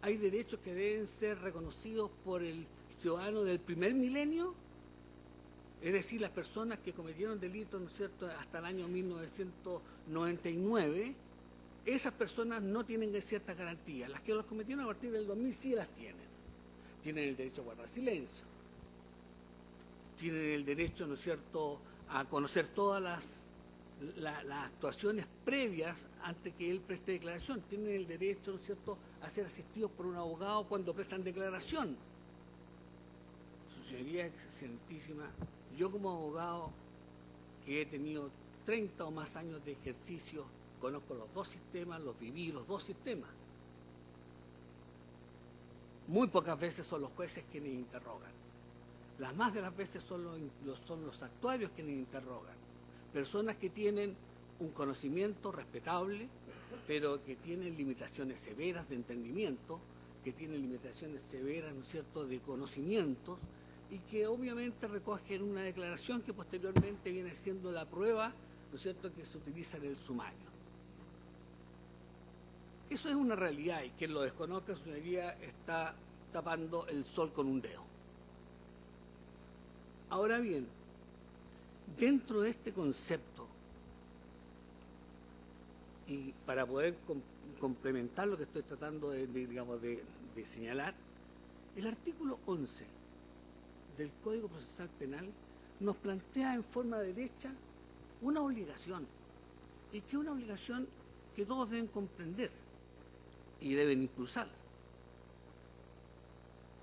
Hay derechos que deben ser reconocidos por el ciudadano del primer milenio, es decir, las personas que cometieron delitos, ¿no es cierto?, hasta el año 1999, esas personas no tienen ciertas garantías. Las que los cometieron a partir del 2000 sí las tienen. Tienen el derecho a guardar silencio, tienen el derecho, ¿no es cierto?, a conocer todas las actuaciones previas antes que él preste declaración, tienen el derecho, ¿no es cierto?, a ser asistidos por un abogado cuando prestan declaración. Su señoría excelentísima, yo como abogado que he tenido 30 o más años de ejercicio, conozco los dos sistemas, los viví los dos sistemas. Muy pocas veces son los jueces quienes interrogan. Las más de las veces son los actuarios quienes interrogan. Personas que tienen un conocimiento respetable, pero que tienen limitaciones severas de entendimiento, que tienen limitaciones severas, ¿no es cierto?, de conocimientos, y que obviamente recogen una declaración que posteriormente viene siendo la prueba, ¿no es cierto?, que se utiliza en el sumario. Eso es una realidad, y quien lo desconozca, su señoría, está tapando el sol con un dedo. Ahora bien, dentro de este concepto, y para poder complementar lo que estoy tratando de señalar, el artículo 11 del Código Procesal Penal nos plantea en forma derecha una obligación, y que es una obligación que todos deben comprender y deben impulsar.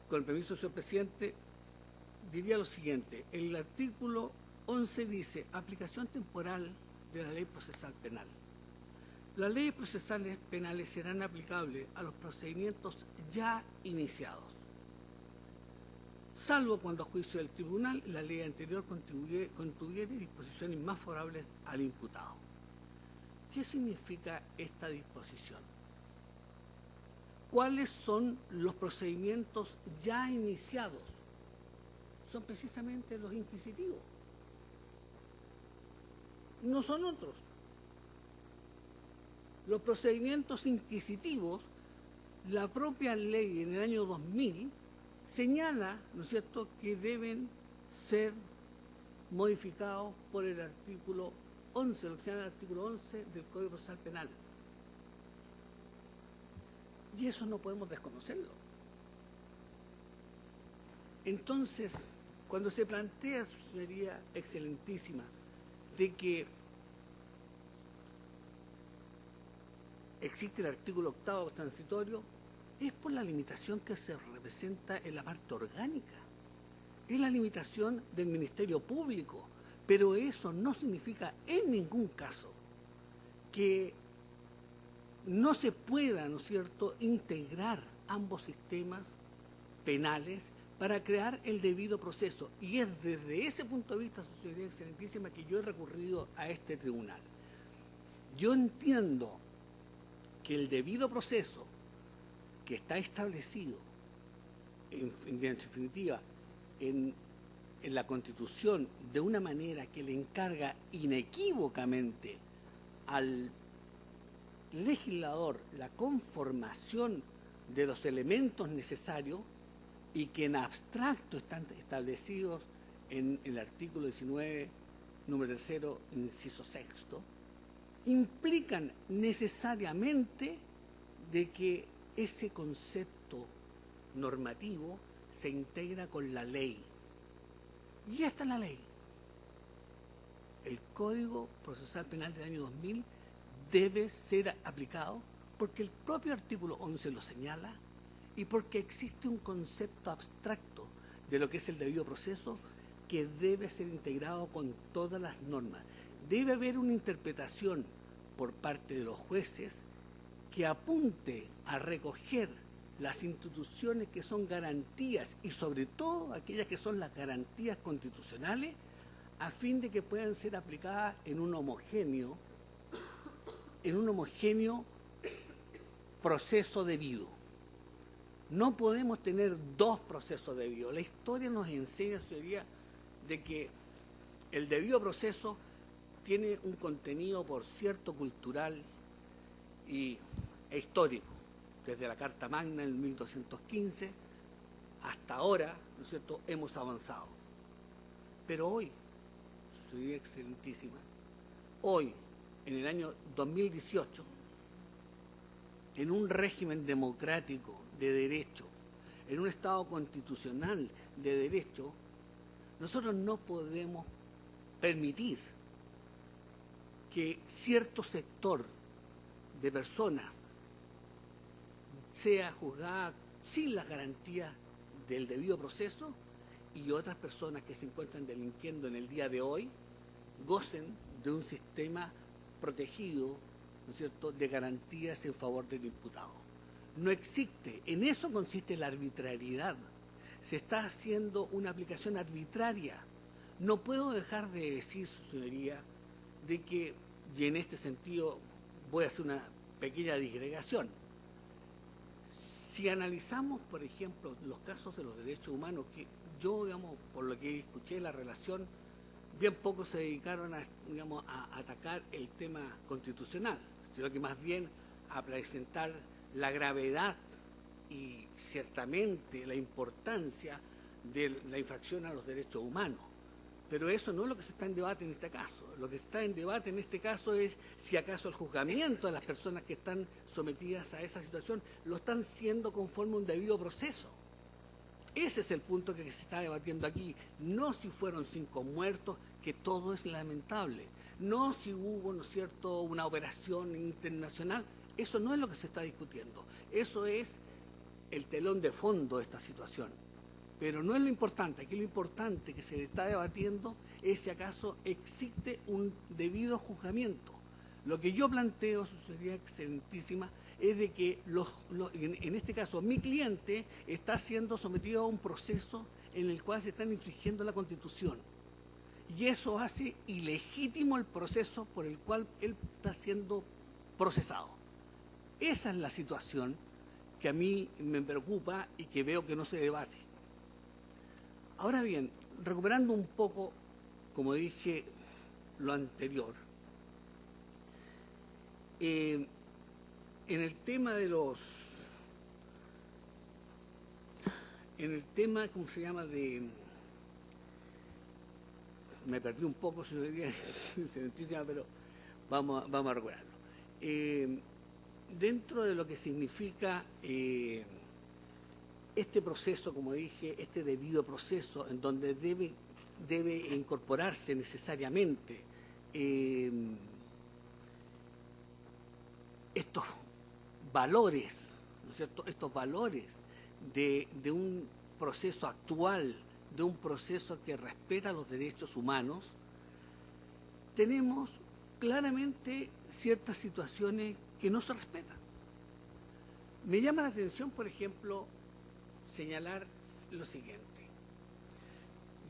Con el permiso, señor presidente, diría lo siguiente: el artículo 11 dice aplicación temporal de la ley procesal penal. Las leyes procesales penales serán aplicables a los procedimientos ya iniciados, salvo cuando a juicio del tribunal la ley anterior contuviere disposiciones más favorables al imputado. ¿Qué significa esta disposición? ¿Cuáles son los procedimientos ya iniciados? Son precisamente los inquisitivos. No son otros. Los procedimientos inquisitivos, la propia ley en el año 2000 señala, ¿no es cierto?, que deben ser modificados por el artículo 11, lo que se llama el artículo 11 del Código Procesal Penal. Y eso no podemos desconocerlo. Entonces, cuando se plantea, su señoría excelentísima, de que existe el artículo 8º transitorio, es por la limitación que se representa en la parte orgánica. Es la limitación del Ministerio Público, pero eso no significa en ningún caso que no se pueda, ¿no es cierto?, integrar ambos sistemas penales para crear el debido proceso. Y es desde ese punto de vista, su señoría excelentísima, que yo he recurrido a este tribunal. Yo entiendo que el debido proceso que está establecido, en definitiva, en la Constitución, de una manera que le encarga inequívocamente al legislador la conformación de los elementos necesarios, y que en abstracto están establecidos en el artículo 19, número 3, inciso 6, implican necesariamente de que ese concepto normativo se integra con la ley. Y esta es la ley. El Código Procesal Penal del año 2000 debe ser aplicado porque el propio artículo 11 lo señala, y porque existe un concepto abstracto de lo que es el debido proceso que debe ser integrado con todas las normas. Debe haber una interpretación por parte de los jueces que apunte a recoger las instituciones que son garantías, y sobre todo aquellas que son las garantías constitucionales, a fin de que puedan ser aplicadas en un homogéneo proceso debido. No podemos tener dos procesos debidos. La historia nos enseña, señoría, de que el debido proceso tiene un contenido, por cierto, cultural e histórico, desde la Carta Magna en 1215 hasta ahora, ¿no es cierto?, hemos avanzado. Pero hoy, su señoría excelentísima, hoy, en el año 2018, en un régimen democrático de derecho, en un Estado constitucional de derecho, nosotros no podemos permitir que cierto sector de personas sea juzgada sin las garantías del debido proceso y otras personas que se encuentran delinquiendo en el día de hoy gocen de un sistema protegido, ¿no es cierto?, de garantías en favor del imputado. No existe, en eso consiste la arbitrariedad. Se está haciendo una aplicación arbitraria. No puedo dejar de decir, su señoría, de que, y en este sentido voy a hacer una pequeña disgregación. Si analizamos, por ejemplo, los casos de los derechos humanos, que yo, digamos, por lo que escuché la relación, bien pocos se dedicaron a atacar el tema constitucional, sino que más bien a presentar la gravedad y ciertamente la importancia de la infracción a los derechos humanos. Pero eso no es lo que se está en debate en este caso. Lo que está en debate en este caso es si acaso el juzgamiento de las personas que están sometidas a esa situación lo están siendo conforme a un debido proceso. Ese es el punto que se está debatiendo aquí. No si fueron 5 muertos, que todo es lamentable. No si hubo, ¿no es cierto?, una operación internacional. Eso no es lo que se está discutiendo. Eso es el telón de fondo de esta situación. Pero no es lo importante. Aquí lo importante que se está debatiendo es si acaso existe un debido juzgamiento. Lo que yo planteo, su señoría excelentísima, es de que en este caso mi cliente está siendo sometido a un proceso en el cual se están infringiendo la Constitución. Y eso hace ilegítimo el proceso por el cual él está siendo procesado. Esa es la situación que a mí me preocupa y que veo que no se debate. Ahora bien, recuperando un poco, como dije, lo anterior, en el tema de ¿cómo se llama? Me perdí un poco, señoría excelentísima, pero vamos a recuperarlo. Dentro de lo que significa este proceso, como dije, este debido proceso, en donde debe incorporarse necesariamente estos valores, ¿no es cierto?, estos valores de un proceso actual, de un proceso que respeta los derechos humanos, tenemos claramente ciertas situaciones que no se respetan. Me llama la atención, por ejemplo, señalar lo siguiente.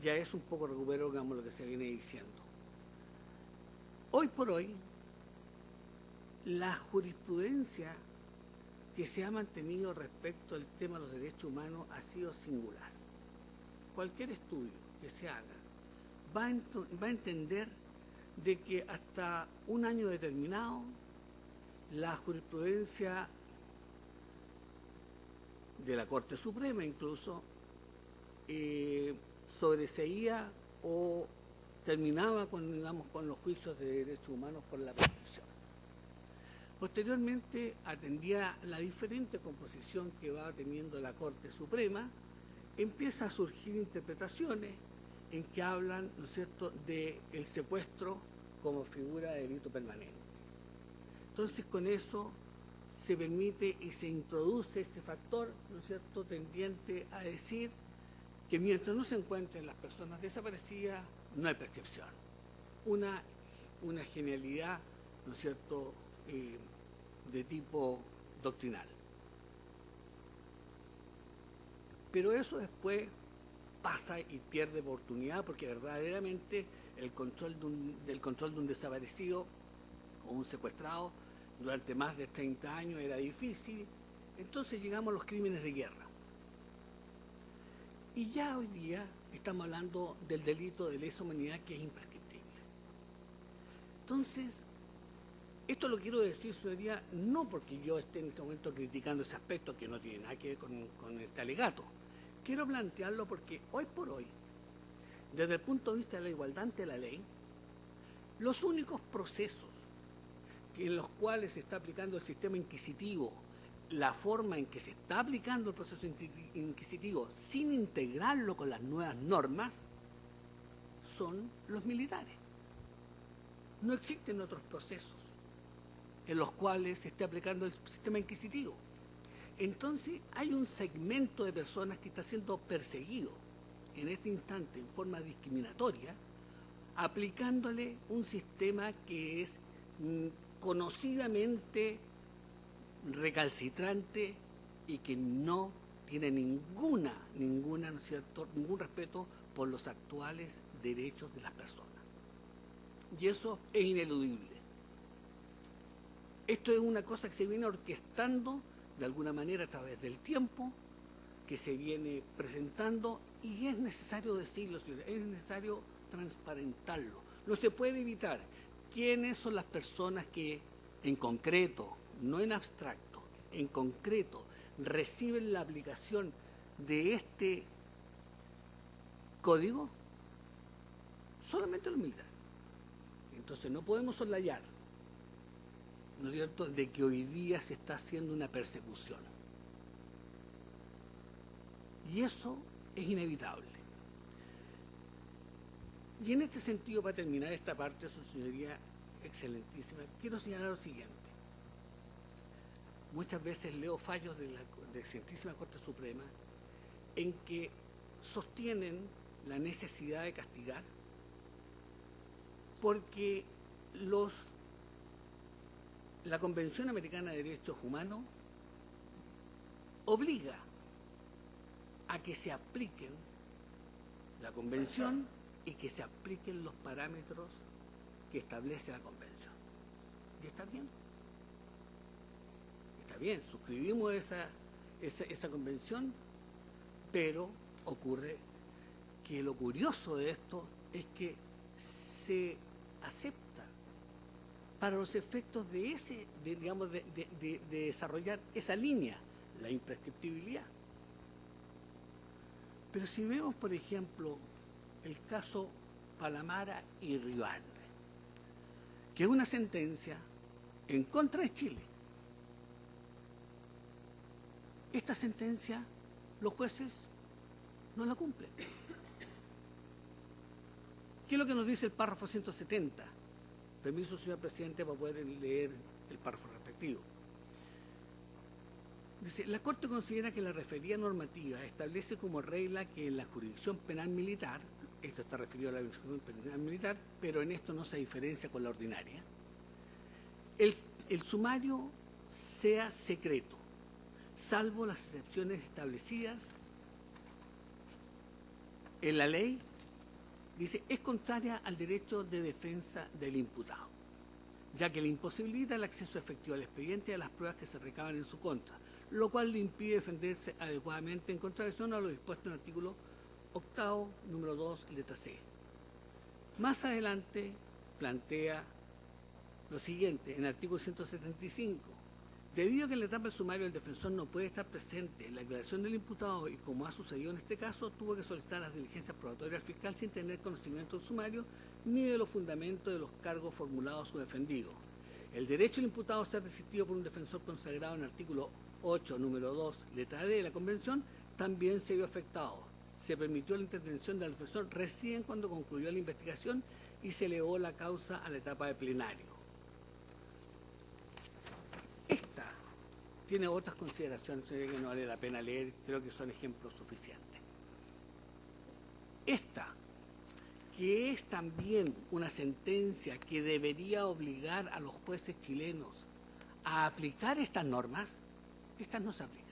Ya es un poco recupero, digamos, lo que se viene diciendo. Hoy por hoy, la jurisprudencia que se ha mantenido respecto al tema de los derechos humanos ha sido singular. Cualquier estudio que se haga va a entender de que hasta un año determinado la jurisprudencia de la Corte Suprema incluso sobreseía o terminaba con, digamos, con los juicios de derechos humanos por la prescripción. Posteriormente atendía la diferente composición que va teniendo la Corte Suprema, empieza a surgir interpretaciones en que hablan, ¿no es cierto?, del secuestro como figura de delito permanente. Entonces, con eso se permite y se introduce este factor, ¿no es cierto?, tendiente a decir que mientras no se encuentren las personas desaparecidas, no hay prescripción. Una genialidad, ¿no es cierto?, de tipo doctrinal. Pero eso después pasa y pierde oportunidad porque verdaderamente el control del control de un desaparecido o un secuestrado durante más de 30 años era difícil. Entonces llegamos a los crímenes de guerra. Y ya hoy día estamos hablando del delito de lesa humanidad, que es imprescriptible. Entonces, esto lo quiero decir, señoría, no porque yo esté en este momento criticando ese aspecto que no tiene nada que ver con este alegato. Quiero plantearlo porque hoy por hoy, desde el punto de vista de la igualdad ante la ley, los únicos procesos en los cuales se está aplicando el sistema inquisitivo, la forma en que se está aplicando el proceso inquisitivo sin integrarlo con las nuevas normas, son los militares. No existen otros procesos en los cuales se esté aplicando el sistema inquisitivo. Entonces hay un segmento de personas que está siendo perseguido en este instante en forma discriminatoria, aplicándole un sistema que es conocidamente recalcitrante y que no tiene ¿no es cierto?, ningún respeto por los actuales derechos de las personas. Y eso es ineludible. Esto es una cosa que se viene orquestando de alguna manera a través del tiempo, que se viene presentando, y es necesario decirlo, señores, es necesario transparentarlo. No se puede evitar. ¿Quiénes son las personas que en concreto, no en abstracto, en concreto, reciben la aplicación de este código? Solamente los militares. Entonces no podemos soslayar, ¿no es cierto?, de que hoy día se está haciendo una persecución. Y eso es inevitable. Y en este sentido, para terminar esta parte, su señoría excelentísima, quiero señalar lo siguiente. Muchas veces leo fallos de la excelentísima Corte Suprema en que sostienen la necesidad de castigar porque la Convención Americana de Derechos Humanos obliga a que se apliquen la Convención y que se apliquen los parámetros que establece la Convención. Y está bien. Está bien, suscribimos esa Convención, pero ocurre que lo curioso de esto es que se acepta para los efectos de desarrollar esa línea, la imprescriptibilidad. Pero si vemos, por ejemplo, el caso Palamara y Rivalde, que es una sentencia en contra de Chile. Esta sentencia los jueces no la cumplen. ¿Qué es lo que nos dice el párrafo 170? Permiso, señor presidente, para poder leer el párrafo respectivo. Dice, la Corte considera que la referida normativa establece como regla que en la jurisdicción penal militar, esto está referido a la jurisdicción penal militar, pero en esto no se diferencia con la ordinaria, el sumario sea secreto, salvo las excepciones establecidas en la ley. Dice, es contraria al derecho de defensa del imputado, ya que le imposibilita el acceso efectivo al expediente y a las pruebas que se recaban en su contra, lo cual le impide defenderse adecuadamente en contradicción a lo dispuesto en el artículo 8, número 2, letra C. Más adelante plantea lo siguiente, en el artículo 175, debido a que en la etapa del sumario el defensor no puede estar presente en la declaración del imputado y como ha sucedido en este caso, tuvo que solicitar las diligencias probatorias al fiscal sin tener conocimiento del sumario ni de los fundamentos de los cargos formulados a su defendido. El derecho del imputado a ser resistido por un defensor consagrado en el artículo 8, número 2, letra D de la Convención, también se vio afectado. Se permitió la intervención del defensor recién cuando concluyó la investigación y se elevó la causa a la etapa de plenario. Esta tiene otras consideraciones que no vale la pena leer, creo que son ejemplos suficientes. Esta, que es también una sentencia que debería obligar a los jueces chilenos a aplicar estas normas, estas no se aplican.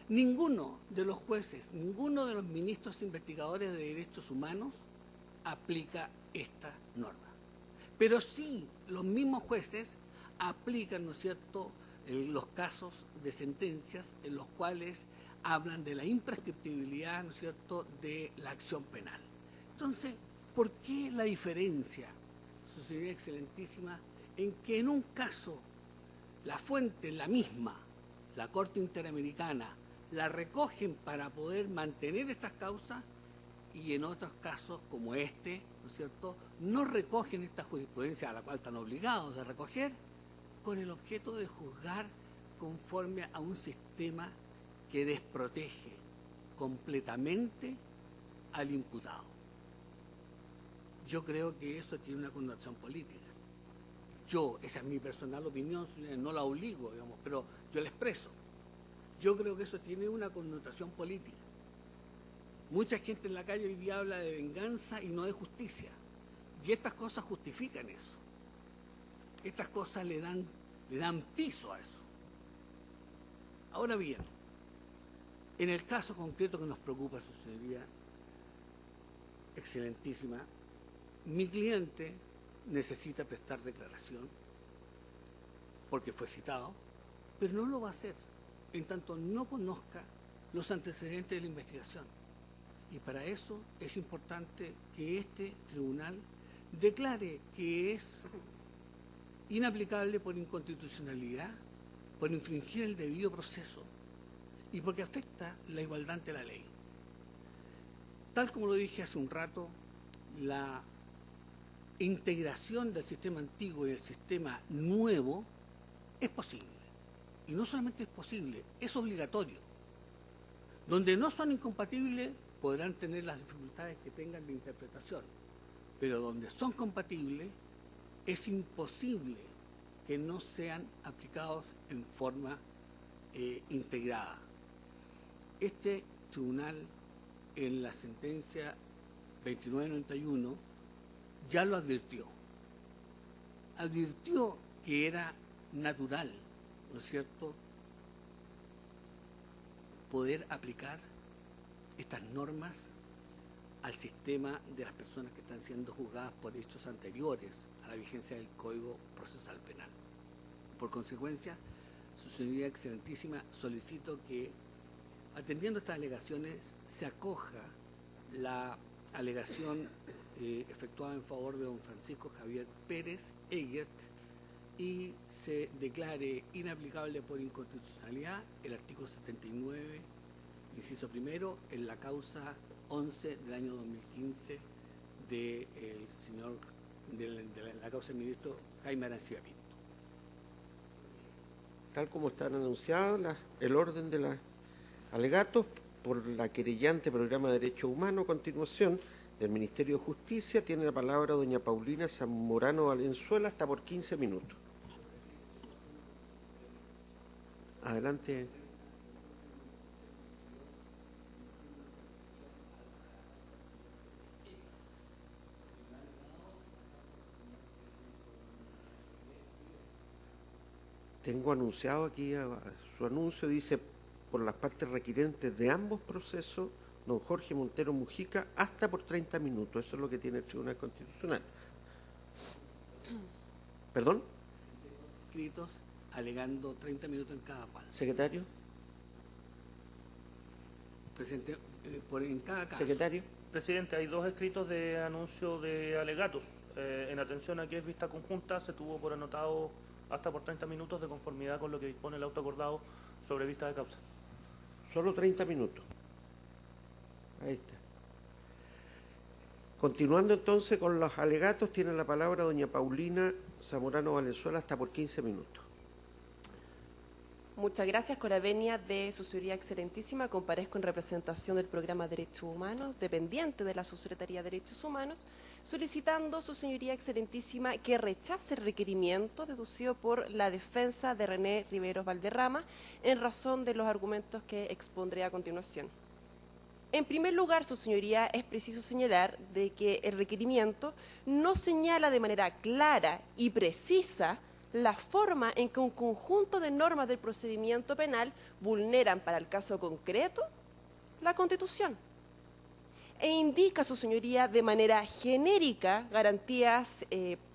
Ninguno de los jueces, ninguno de los ministros investigadores de derechos humanos aplica esta norma. Pero sí, los mismos jueces aplican, ¿no es cierto?, los casos de sentencias en los cuales hablan de la imprescriptibilidad, ¿no es cierto?, de la acción penal. Entonces, ¿por qué la diferencia, su señoría excelentísima, en que en un caso la fuente es la misma, la Corte Interamericana, la recogen para poder mantener estas causas y en otros casos como este, ¿no es cierto?, no recogen esta jurisprudencia a la cual están obligados de recoger con el objeto de juzgar conforme a un sistema que desprotege completamente al imputado. Yo creo que eso tiene una connotación política. Esa es mi personal opinión, no la obligo, digamos, pero yo la expreso. Yo creo que eso tiene una connotación política. Mucha gente en la calle hoy día habla de venganza y no de justicia. Y estas cosas justifican eso. Estas cosas le dan piso a eso. Ahora bien, en el caso concreto que nos preocupa, su señoría excelentísima, mi cliente necesita prestar declaración porque fue citado, pero no lo va a hacer en tanto no conozca los antecedentes de la investigación. Y para eso es importante que este tribunal declare que es inaplicable por inconstitucionalidad, por infringir el debido proceso y porque afecta la igualdad ante la ley. Tal como lo dije hace un rato, la integración del sistema antiguo y el sistema nuevo es posible. Y no solamente es posible, es obligatorio. Donde no son incompatibles podrán tener las dificultades que tengan de interpretación, pero donde son compatibles es imposible que no sean aplicados en forma integrada. Este tribunal, en la sentencia 2991, ya lo advirtió. Advirtió que era natural, ¿no es cierto?, poder aplicar estas normas al sistema de las personas que están siendo juzgadas por hechos anteriores a la vigencia del Código Procesal Penal. Por consecuencia, su señoría excelentísima, solicito que, atendiendo estas alegaciones, se acoja la alegación efectuada en favor de don Francisco Javier Pérez Egert y se declare inaplicable por inconstitucionalidad el artículo 79, inciso primero, en la causa 11 del año 2015 de la causa del ministro Jaime Arancibia Pinto. Tal como están anunciados el orden de los alegatos por la querellante Programa de Derechos Humanos, a continuación del Ministerio de Justicia, tiene la palabra doña Paulina Zamorano Valenzuela, hasta por 15 minutos. Adelante. Tengo anunciado aquí su anuncio, dice, por las partes requirentes de ambos procesos, don Jorge Montero Mujica, hasta por 30 minutos. Eso es lo que tiene el Tribunal Constitucional. ¿Perdón? Escritos alegando 30 minutos en cada cual. Secretario. Presidente, en cada caso. Secretario. Presidente, hay dos escritos de anuncio de alegatos. En atención a que es vista conjunta, se tuvo por anotado hasta por 30 minutos de conformidad con lo que dispone el auto acordado sobre vista de causa. Solo 30 minutos. Ahí está. Continuando entonces con los alegatos, tiene la palabra doña Paulina Zamorano Valenzuela, hasta por 15 minutos. Muchas gracias. Con la venia de su señoría excelentísima, comparezco en representación del Programa de Derechos Humanos, dependiente de la Subsecretaría de Derechos Humanos, solicitando su señoría excelentísima que rechace el requerimiento deducido por la defensa de René Riveros Valderrama en razón de los argumentos que expondré a continuación. En primer lugar, su señoría, es preciso señalar de que el requerimiento no señala de manera clara y precisa la forma en que un conjunto de normas del procedimiento penal vulneran, para el caso concreto, la Constitución. E indica, su señoría, de manera genérica garantías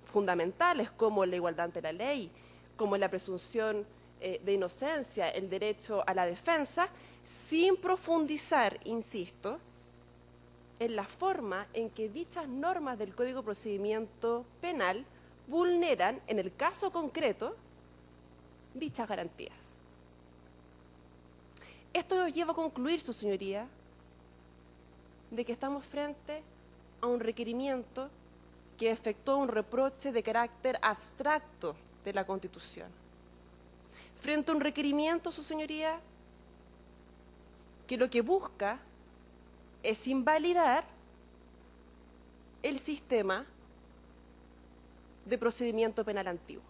fundamentales como la igualdad ante la ley, como la presunción de inocencia, el derecho a la defensa, sin profundizar, insisto, en la forma en que dichas normas del Código de Procedimiento Penal vulneran, en el caso concreto, dichas garantías. Esto nos lleva a concluir, su señoría, de que estamos frente a un requerimiento que efectúa un reproche de carácter abstracto de la Constitución. Frente a un requerimiento, su señoría, que lo que busca es invalidar el sistema de procedimiento penal antiguo.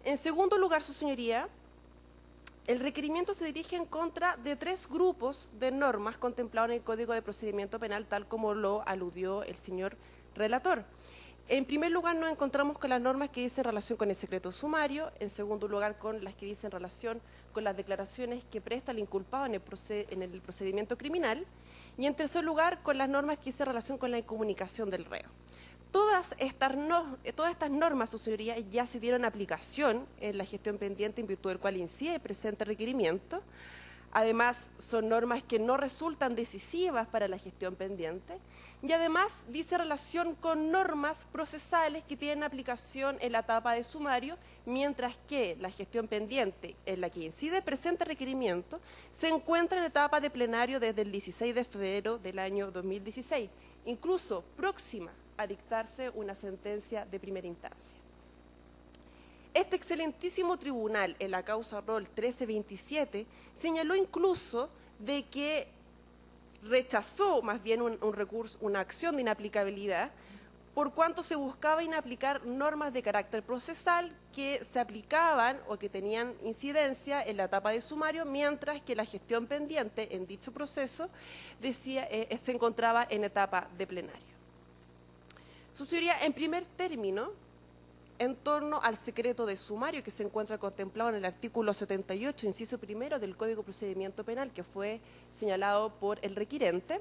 En segundo lugar, su señoría, el requerimiento se dirige en contra de 3 grupos de normas contemplados en el Código de Procedimiento Penal, tal como lo aludió el señor relator. En primer lugar, nos encontramos con las normas que dicen relación con el secreto sumario, en segundo lugar, con las que dicen relación con las declaraciones que presta el inculpado en el procedimiento criminal, y en tercer lugar, con las normas que dicen relación con la incomunicación del reo. Todas estas normas, su señoría, ya se dieron aplicación en la gestión pendiente en virtud del cual incide el presente requerimiento. Además, son normas que no resultan decisivas para la gestión pendiente y además dice relación con normas procesales que tienen aplicación en la etapa de sumario, mientras que la gestión pendiente en la que incide el presente requerimiento se encuentra en etapa de plenario desde el 16 de febrero del año 2016, incluso próxima a dictarse una sentencia de primera instancia. Este excelentísimo tribunal, en la causa Rol 1327, señaló incluso de que rechazó más bien un recurso, una acción de inaplicabilidad, por cuanto se buscaba inaplicar normas de carácter procesal que se aplicaban o que tenían incidencia en la etapa de sumario, mientras que la gestión pendiente en dicho proceso se encontraba en etapa de plenario. Su señoría, en primer término, en torno al secreto de sumario que se encuentra contemplado en el artículo 78, inciso primero del Código de Procedimiento Penal, que fue señalado por el requirente,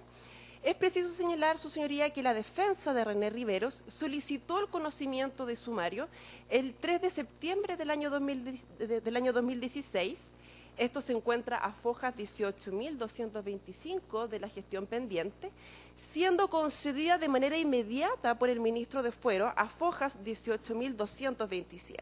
es preciso señalar, su señoría, que la defensa de René Riveros solicitó el conocimiento de sumario el 3 de septiembre del año 2016. Esto se encuentra a fojas 18.225 de la gestión pendiente, siendo concedida de manera inmediata por el ministro de Fuero a fojas 18.227.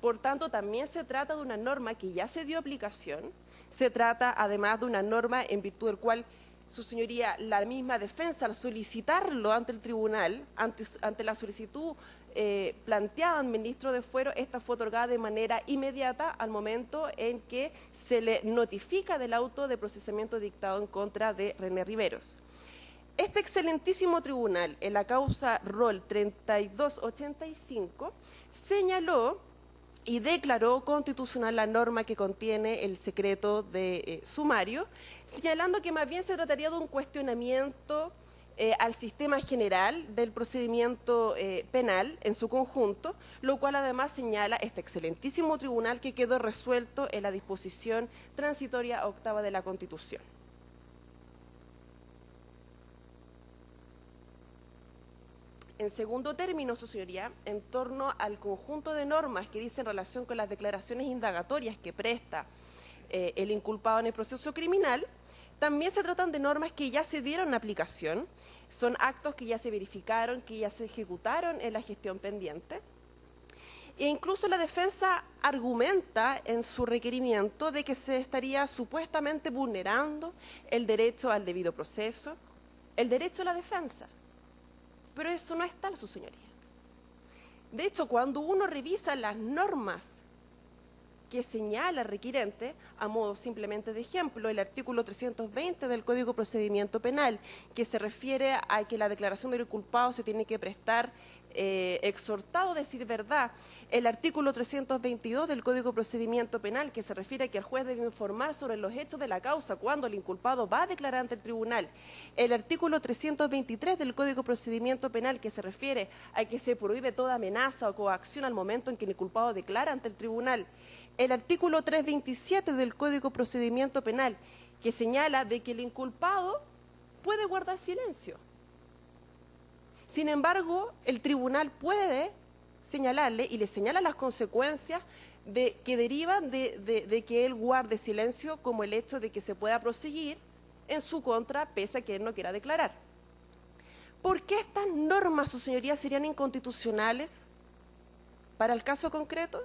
Por tanto, también se trata de una norma que ya se dio aplicación, se trata además de una norma en virtud del cual, su señoría, la misma defensa al solicitarlo ante el tribunal, ante la solicitud planteada al ministro de Fuero, esta fue otorgada de manera inmediata al momento en que se le notifica del auto de procesamiento dictado en contra de René Riveros. Este excelentísimo tribunal, en la causa Rol 3285, señaló y declaró constitucional la norma que contiene el secreto de sumario, señalando que más bien se trataría de un cuestionamiento al sistema general del procedimiento penal en su conjunto, lo cual además señala este excelentísimo tribunal que quedó resuelto en la disposición transitoria octava de la Constitución. En segundo término, su señoría, en torno al conjunto de normas que dicen relación con las declaraciones indagatorias que presta el inculpado en el proceso criminal, también se tratan de normas que ya se dieron aplicación, son actos que ya se verificaron, que ya se ejecutaron en la gestión pendiente. E incluso la defensa argumenta en su requerimiento de que se estaría supuestamente vulnerando el derecho al debido proceso, el derecho a la defensa. Pero eso no es tal, su señoría. De hecho, cuando uno revisa las normas que señala el requirente, a modo simplemente de ejemplo, el artículo 320 del Código de Procedimiento Penal, que se refiere a que la declaración del culpado se tiene que prestar exhortado a decir verdad, el artículo 322 del Código de Procedimiento Penal, que se refiere a que el juez debe informar sobre los hechos de la causa cuando el inculpado va a declarar ante el tribunal, el artículo 323 del Código de Procedimiento Penal, que se refiere a que se prohíbe toda amenaza o coacción al momento en que el inculpado declara ante el tribunal, el artículo 327 del Código de Procedimiento Penal, que señala de que el inculpado puede guardar silencio. Sin embargo, el tribunal puede señalarle y le señala las consecuencias que derivan de que él guarde silencio, como el hecho de que se pueda proseguir en su contra, pese a que él no quiera declarar. ¿Por qué estas normas, su señoría, serían inconstitucionales para el caso concreto?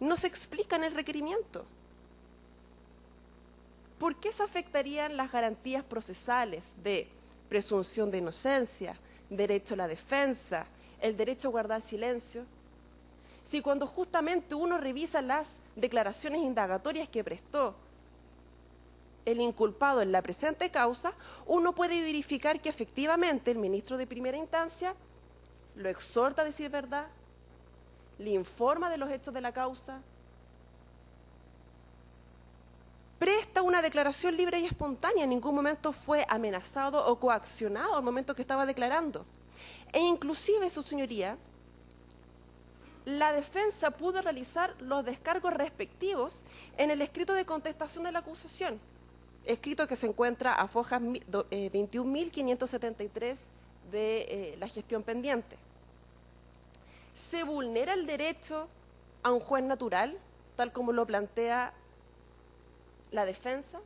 No se explica en el requerimiento. ¿Por qué se afectarían las garantías procesales de presunción de inocencia, derecho a la defensa, el derecho a guardar silencio? Si cuando justamente uno revisa las declaraciones indagatorias que prestó el inculpado en la presente causa, uno puede verificar que efectivamente el ministro de primera instancia lo exhorta a decir verdad, le informa de los hechos de la causa, presta una declaración libre y espontánea, en ningún momento fue amenazado o coaccionado al momento que estaba declarando. E inclusive, su señoría, la defensa pudo realizar los descargos respectivos en el escrito de contestación de la acusación, escrito que se encuentra a fojas 21.573 de la gestión pendiente. ¿Se vulnera el derecho a un juez natural, tal como lo plantea la defensa?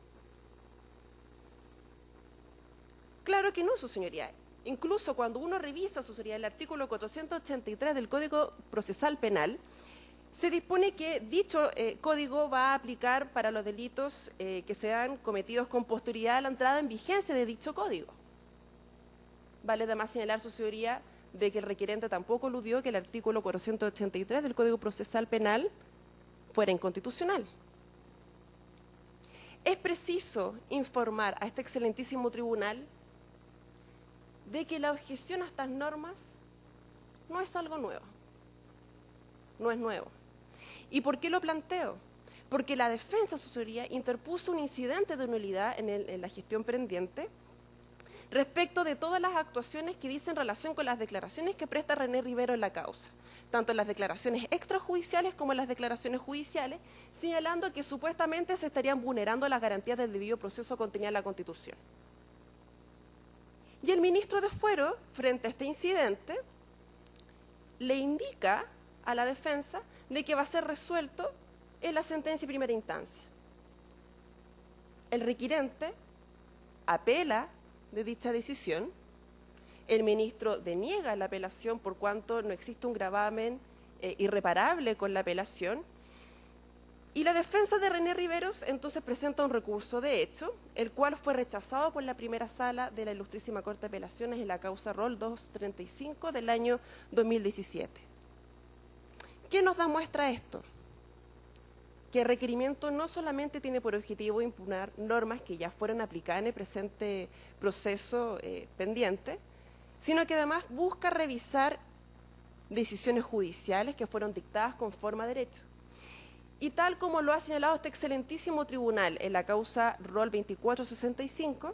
Claro que no, su señoría. Incluso cuando uno revisa, su señoría, el artículo 483 del Código Procesal Penal, se dispone que dicho código va a aplicar para los delitos que sean cometidos con posterioridad a la entrada en vigencia de dicho código. Vale además señalar, su señoría, de que el requerente tampoco eludió que el artículo 483 del Código Procesal Penal fuera inconstitucional. Es preciso informar a este excelentísimo tribunal de que la objeción a estas normas no es algo nuevo, no es nuevo. ¿Y por qué lo planteo? Porque la defensa, su señoría, interpuso un incidente de nulidad en la gestión pendiente respecto de todas las actuaciones que dicen relación con las declaraciones que presta René Rivero en la causa, tanto en las declaraciones extrajudiciales como en las declaraciones judiciales, señalando que supuestamente se estarían vulnerando las garantías del debido proceso contenidas en la Constitución. Y el ministro de Fuero, frente a este incidente, le indica a la defensa de que va a ser resuelto en la sentencia de primera instancia. El requirente apela de dicha decisión, el ministro deniega la apelación por cuanto no existe un gravamen irreparable con la apelación, y la defensa de René Riveros entonces presenta un recurso de hecho, el cual fue rechazado por la primera sala de la Ilustrísima Corte de Apelaciones en la causa Rol 235 del año 2017. ¿Qué nos da muestra esto? Que el requerimiento no solamente tiene por objetivo impugnar normas que ya fueron aplicadas en el presente proceso pendiente, sino que además busca revisar decisiones judiciales que fueron dictadas conforme a derecho. Y tal como lo ha señalado este excelentísimo tribunal en la causa Rol 2465,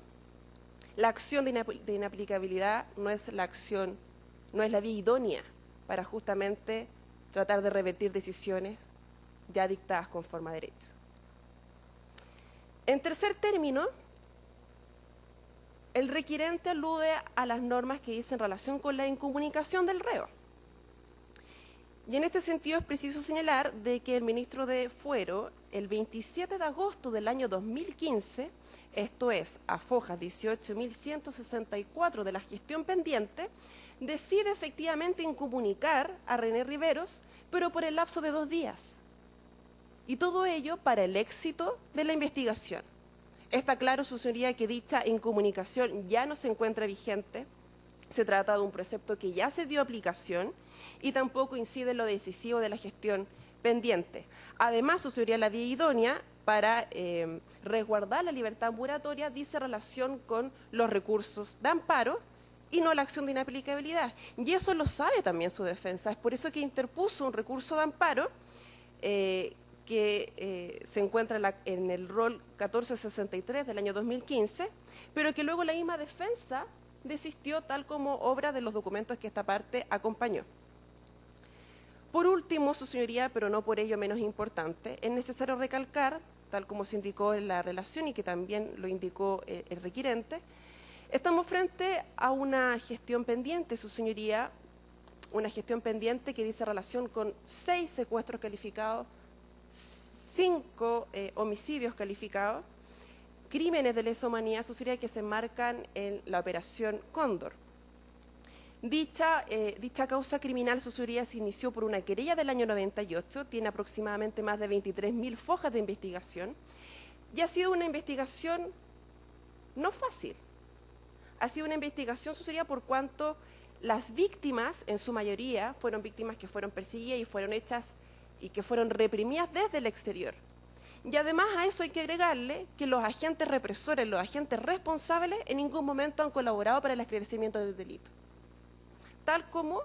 la acción de inaplicabilidad no es la vía idónea para justamente tratar de revertir decisiones ya dictadas conforme a derecho. En tercer término, el requirente alude a las normas que dicen relación con la incomunicación del reo. Y en este sentido es preciso señalar de que el ministro de Fuero, el 27 de agosto del año 2015, esto es, a fojas 18.164 de la gestión pendiente, decide efectivamente incomunicar a René Riveros, pero por el lapso de 2 días. Y todo ello para el éxito de la investigación. Está claro, su señoría, que dicha incomunicación ya no se encuentra vigente. Se trata de un precepto que ya se dio aplicación y tampoco incide en lo decisivo de la gestión pendiente. Además, su señoría, la vía idónea para resguardar la libertad ambulatoria dice relación con los recursos de amparo y no la acción de inaplicabilidad. Y eso lo sabe también su defensa. Es por eso que interpuso un recurso de amparo que se encuentra en el rol 1463 del año 2015, pero que luego la misma defensa desistió tal como obra de los documentos que esta parte acompañó. Por último, su señoría, pero no por ello menos importante, es necesario recalcar, tal como se indicó en la relación y que también lo indicó el requirente, estamos frente a una gestión pendiente, su señoría, una gestión pendiente que dice relación con 6 secuestros calificados, 5 homicidios calificados, crímenes de lesa humanidad, su señoría, que se enmarcan en la Operación Cóndor. Dicha causa criminal, su señoría, se inició por una querella del año 98, tiene aproximadamente más de 23.000 fojas de investigación, y ha sido una investigación no fácil. Ha sido una investigación, su señoría, por cuanto las víctimas, en su mayoría, fueron víctimas que fueron perseguidas y fueron hechas y que fueron reprimidas desde el exterior. Y además a eso hay que agregarle que los agentes represores, los agentes responsables, en ningún momento han colaborado para el esclarecimiento del delito. Tal como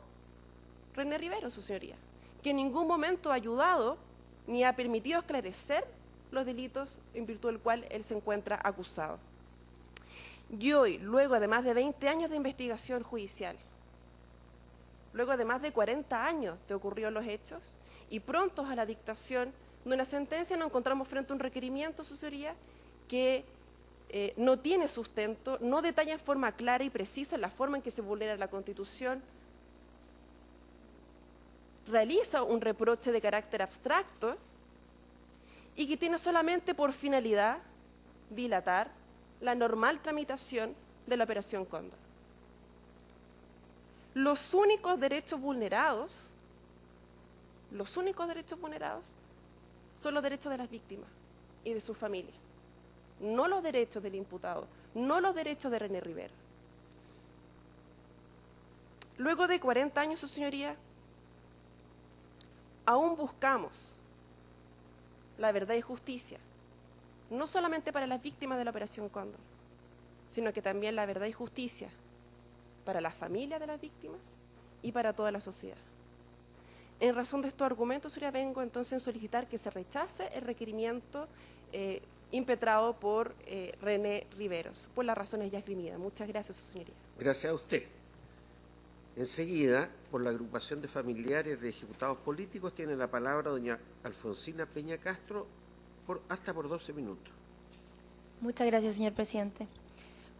René Rivero, su señoría, que en ningún momento ha ayudado ni ha permitido esclarecer los delitos en virtud del cual él se encuentra acusado. Y hoy, luego de más de 20 años de investigación judicial, luego de más de 40 años de ocurridos los hechos, y prontos a la dictación de una sentencia, nos encontramos frente a un requerimiento, su señoría, que no tiene sustento, no detalla en forma clara y precisa la forma en que se vulnera la Constitución, realiza un reproche de carácter abstracto y que tiene solamente por finalidad dilatar la normal tramitación de la Operación Cóndor. Los únicos derechos vulnerados son los derechos de las víctimas y de sus familias, no los derechos del imputado, no los derechos de René Rivero. Luego de 40 años, su señoría, aún buscamos la verdad y justicia, no solamente para las víctimas de la Operación Cóndor, sino que también la verdad y justicia para las familias de las víctimas y para toda la sociedad. En razón de estos argumentos, señoría, vengo entonces a solicitar que se rechace el requerimiento impetrado por René Riveros, por las razones ya esgrimidas. Muchas gracias, su señoría. Gracias a usted. Enseguida, por la agrupación de familiares de ejecutados políticos, tiene la palabra doña Alfonsina Peña Castro hasta por 12 minutos. Muchas gracias, señor presidente.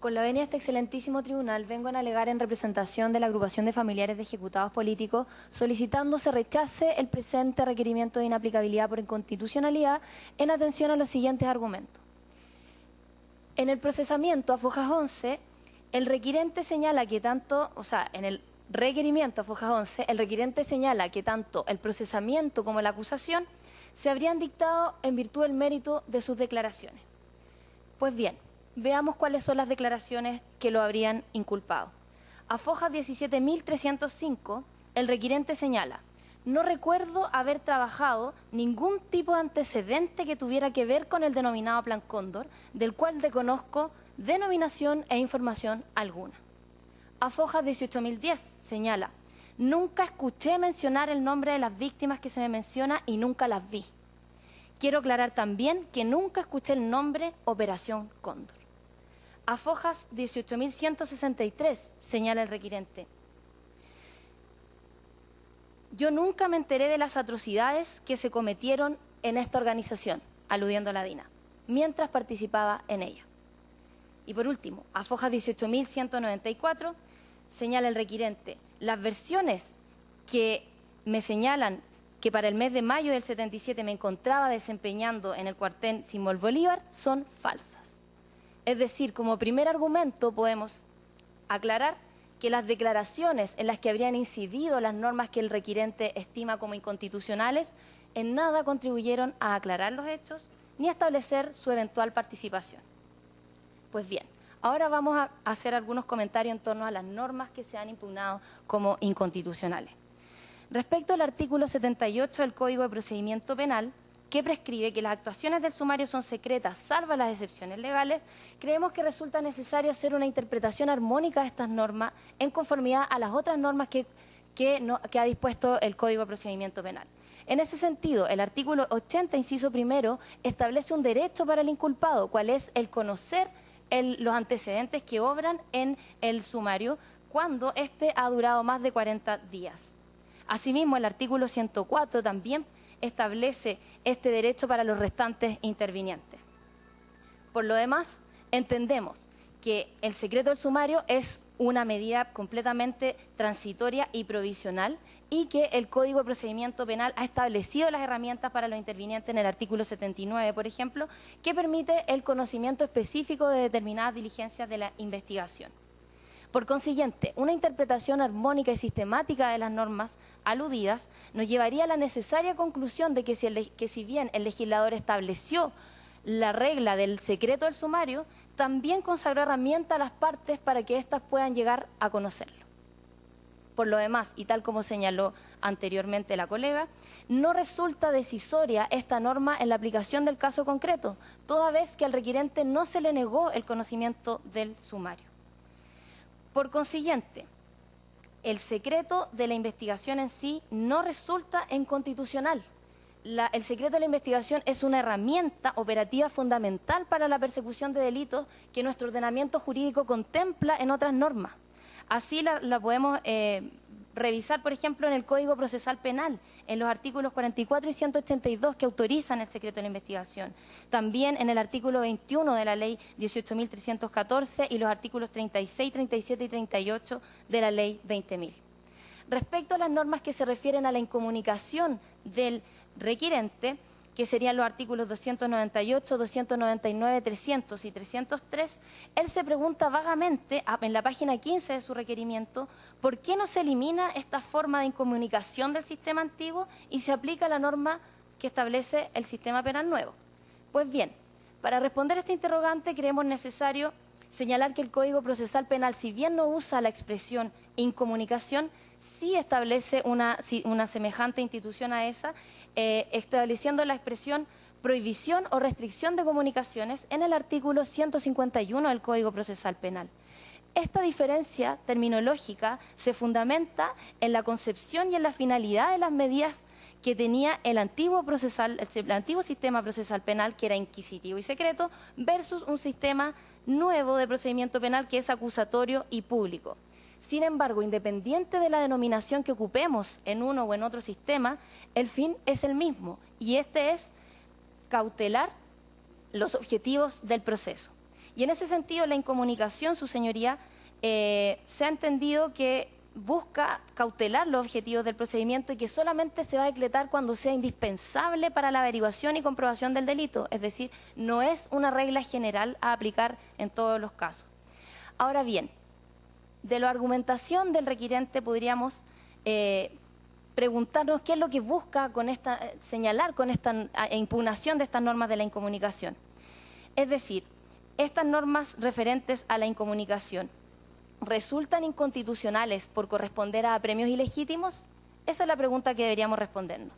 Con la venia de este excelentísimo tribunal, vengo a alegar en representación de la agrupación de familiares de ejecutados políticos, solicitando se rechace el presente requerimiento de inaplicabilidad por inconstitucionalidad en atención a los siguientes argumentos. En el procesamiento a fojas 11, el requirente señala que tanto, en el requerimiento a fojas 11, el requirente señala que tanto el procesamiento como la acusación se habrían dictado en virtud del mérito de sus declaraciones. Pues bien, veamos cuáles son las declaraciones que lo habrían inculpado. A fojas 17.305, el requirente señala: no recuerdo haber trabajado ningún tipo de antecedente que tuviera que ver con el denominado Plan Cóndor, del cual desconozco denominación e información alguna. A fojas 18.010 señala: nunca escuché mencionar el nombre de las víctimas que se me menciona y nunca las vi. Quiero aclarar también que nunca escuché el nombre Operación Cóndor. A fojas 18.163 señala el requirente: yo nunca me enteré de las atrocidades que se cometieron en esta organización, aludiendo a la DINA, mientras participaba en ella. Y por último, a fojas 18.194 señala el requirente: las versiones que me señalan que para el mes de mayo del 77 me encontraba desempeñando en el cuartel Simón Bolívar son falsas. Es decir, como primer argumento podemos aclarar que las declaraciones en las que habrían incidido las normas que el requirente estima como inconstitucionales en nada contribuyeron a aclarar los hechos ni a establecer su eventual participación. Pues bien, ahora vamos a hacer algunos comentarios en torno a las normas que se han impugnado como inconstitucionales. Respecto al artículo 78 del Código de Procedimiento Penal, que prescribe que las actuaciones del sumario son secretas, salvo las excepciones legales, creemos que resulta necesario hacer una interpretación armónica de estas normas en conformidad a las otras normas que ha dispuesto el Código de Procedimiento Penal. En ese sentido, el artículo 80, inciso primero, establece un derecho para el inculpado, cual es el conocer los antecedentes que obran en el sumario cuando éste ha durado más de 40 días. Asimismo, el artículo 104 también establece este derecho para los restantes intervinientes. Por lo demás, entendemos que el secreto del sumario es una medida completamente transitoria y provisional y que el Código de Procedimiento Penal ha establecido las herramientas para los intervinientes en el artículo 79, por ejemplo, que permite el conocimiento específico de determinadas diligencias de la investigación. Por consiguiente, una interpretación armónica y sistemática de las normas aludidas nos llevaría a la necesaria conclusión de que si bien el legislador estableció la regla del secreto del sumario, también consagró herramientas a las partes para que éstas puedan llegar a conocerlo. Por lo demás, y tal como señaló anteriormente la colega, no resulta decisoria esta norma en la aplicación del caso concreto, toda vez que al requirente no se le negó el conocimiento del sumario. Por consiguiente, el secreto de la investigación en sí no resulta inconstitucional. El secreto de la investigación es una herramienta operativa fundamental para la persecución de delitos que nuestro ordenamiento jurídico contempla en otras normas. Así la podemos revisar, por ejemplo, en el Código Procesal Penal, en los artículos 44 y 182 que autorizan el secreto de la investigación. También en el artículo 21 de la Ley 18.314 y los artículos 36, 37 y 38 de la Ley 20.000. Respecto a las normas que se refieren a la incomunicación del requirente, que serían los artículos 298, 299, 300 y 303, él se pregunta vagamente, en la página 15 de su requerimiento, ¿por qué no se elimina esta forma de incomunicación del sistema antiguo y se aplica la norma que establece el sistema penal nuevo? Pues bien, para responder a este interrogante creemos necesario señalar que el Código Procesal Penal, si bien no usa la expresión incomunicación, sí establece una semejante institución a esa, estableciendo la expresión prohibición o restricción de comunicaciones en el artículo 151 del Código Procesal Penal. Esta diferencia terminológica se fundamenta en la concepción y en la finalidad de las medidas que tenía el antiguo sistema procesal penal, que era inquisitivo y secreto, versus un sistema nuevo de procedimiento penal que es acusatorio y público. Sin embargo, independiente de la denominación que ocupemos en uno o en otro sistema, el fin es el mismo, y este es cautelar los objetivos del proceso. Y en ese sentido, la incomunicación, su señoría, se ha entendido que busca cautelar los objetivos del procedimiento y que solamente se va a decretar cuando sea indispensable para la averiguación y comprobación del delito, es decir, no es una regla general a aplicar en todos los casos. Ahora bien, de la argumentación del requirente podríamos preguntarnos qué es lo que busca señalar con esta impugnación de estas normas de la incomunicación. Es decir, estas normas referentes a la incomunicación, ¿resultan inconstitucionales por corresponder a apremios ilegítimos? Esa es la pregunta que deberíamos respondernos.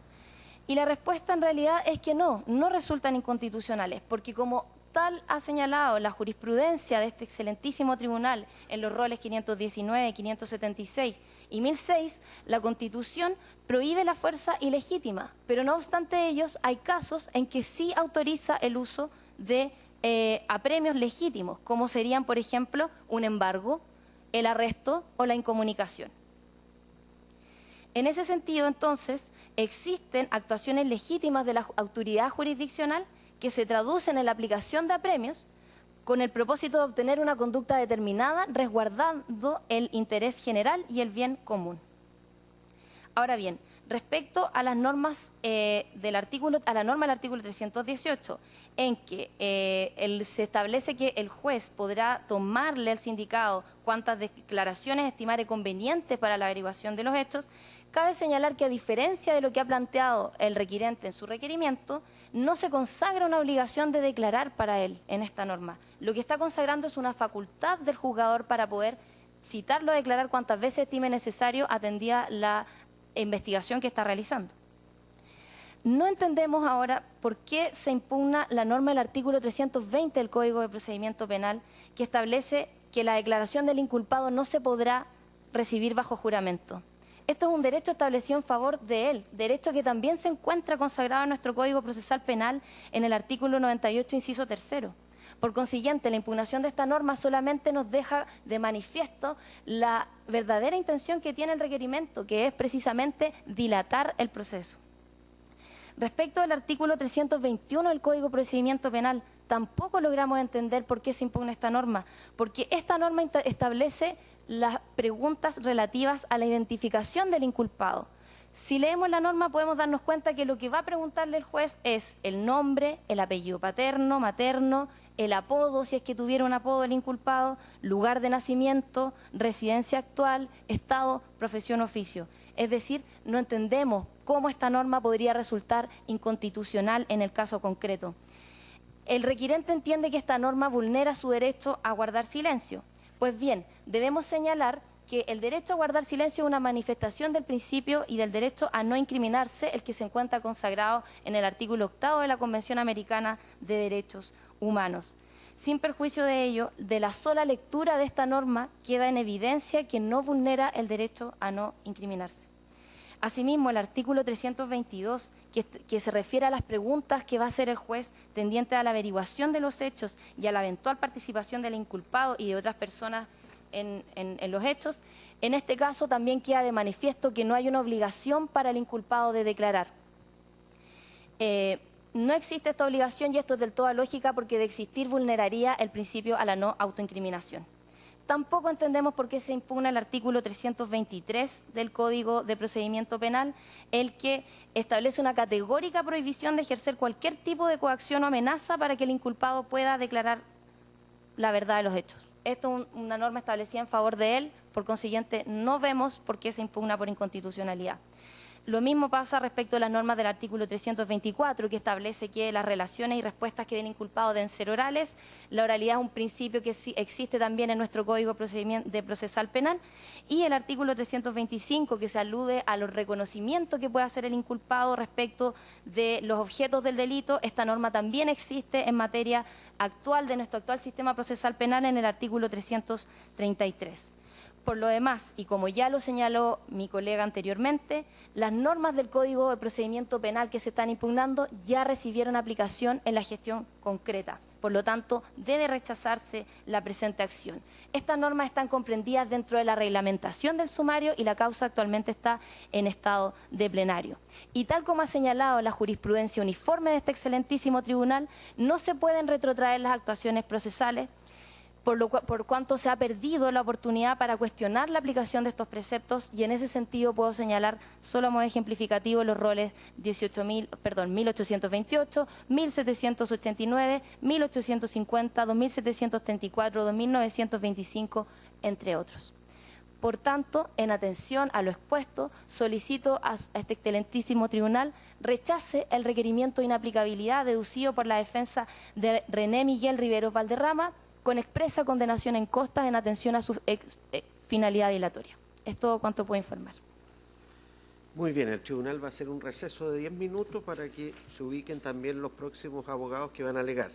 Y la respuesta en realidad es que no resultan inconstitucionales, porque como tal ha señalado la jurisprudencia de este excelentísimo tribunal en los roles 519, 576 y 1006, la Constitución prohíbe la fuerza ilegítima, pero no obstante ellos hay casos en que sí autoriza el uso de apremios legítimos, como serían, por ejemplo, un embargo, el arresto o la incomunicación. En ese sentido, entonces, existen actuaciones legítimas de la autoridad jurisdiccional que se traducen en la aplicación de apremios con el propósito de obtener una conducta determinada, resguardando el interés general y el bien común. Ahora bien, respecto a las normas a la norma del artículo 318, en que se establece que el juez podrá tomarle al sindicado cuantas declaraciones estimare convenientes para la averiguación de los hechos, cabe señalar que a diferencia de lo que ha planteado el requirente en su requerimiento, no se consagra una obligación de declarar para él en esta norma. Lo que está consagrando es una facultad del juzgador para poder citarlo a declarar cuantas veces estime necesario atendida la investigación que está realizando. No entendemos ahora por qué se impugna la norma del artículo 320 del Código de Procedimiento Penal, que establece que la declaración del inculpado no se podrá recibir bajo juramento. Esto es un derecho establecido en favor de él, derecho que también se encuentra consagrado en nuestro Código Procesal Penal en el artículo 98, inciso 3. Por consiguiente, la impugnación de esta norma solamente nos deja de manifiesto la verdadera intención que tiene el requerimiento, que es precisamente dilatar el proceso. Respecto al artículo 321 del Código de Procedimiento Penal, tampoco logramos entender por qué se impugna esta norma, porque esta norma establece las preguntas relativas a la identificación del inculpado. Si leemos la norma podemos darnos cuenta que lo que va a preguntarle el juez es el nombre, el apellido paterno, materno, el apodo, si es que tuviera un apodo el inculpado, lugar de nacimiento, residencia actual, estado, profesión, oficio. Es decir, no entendemos cómo esta norma podría resultar inconstitucional en el caso concreto. El requirente entiende que esta norma vulnera su derecho a guardar silencio. Pues bien, debemos señalar que el derecho a guardar silencio es una manifestación del principio y del derecho a no incriminarse, el que se encuentra consagrado en el artículo 8 de la Convención Americana de Derechos Humanos. Sin perjuicio de ello, de la sola lectura de esta norma queda en evidencia que no vulnera el derecho a no incriminarse. Asimismo, el artículo 322, que se refiere a las preguntas que va a hacer el juez tendiente a la averiguación de los hechos y a la eventual participación del inculpado y de otras personas en los hechos, en este caso también queda de manifiesto que no hay una obligación para el inculpado de declarar. No existe esta obligación y esto es del todo lógica porque de existir vulneraría el principio a la no autoincriminación. Tampoco entendemos por qué se impugna el artículo 323 del Código de Procedimiento Penal, el que establece una categórica prohibición de ejercer cualquier tipo de coacción o amenaza para que el inculpado pueda declarar la verdad de los hechos. Esto es una norma establecida en favor de él, por consiguiente no vemos por qué se impugna por inconstitucionalidad. Lo mismo pasa respecto a las normas del artículo 324, que establece que las relaciones y respuestas que den inculpado deben ser orales. La oralidad es un principio que existe también en nuestro Código de Procesal Penal. Y el artículo 325, que se alude a los reconocimientos que puede hacer el inculpado respecto de los objetos del delito. Esta norma también existe en materia actual de nuestro actual sistema procesal penal en el artículo 333. Por lo demás, y como ya lo señaló mi colega anteriormente, las normas del Código de Procedimiento Penal que se están impugnando ya recibieron aplicación en la gestión concreta. Por lo tanto, debe rechazarse la presente acción. Estas normas están comprendidas dentro de la reglamentación del sumario y la causa actualmente está en estado de plenario. Y tal como ha señalado la jurisprudencia uniforme de este excelentísimo tribunal, no se pueden retrotraer las actuaciones procesales, por cuanto se ha perdido la oportunidad para cuestionar la aplicación de estos preceptos y en ese sentido puedo señalar solo como ejemplificativo los roles 1828, 1789, 1850, 2734, 2925, entre otros. Por tanto, en atención a lo expuesto, solicito a este excelentísimo tribunal rechace el requerimiento de inaplicabilidad deducido por la defensa de René Miguel Riveros Valderrama, con expresa condenación en costas en atención a su finalidad dilatoria. Es todo cuanto puedo informar. Muy bien, el tribunal va a hacer un receso de 10 minutos para que se ubiquen también los próximos abogados que van a alegar.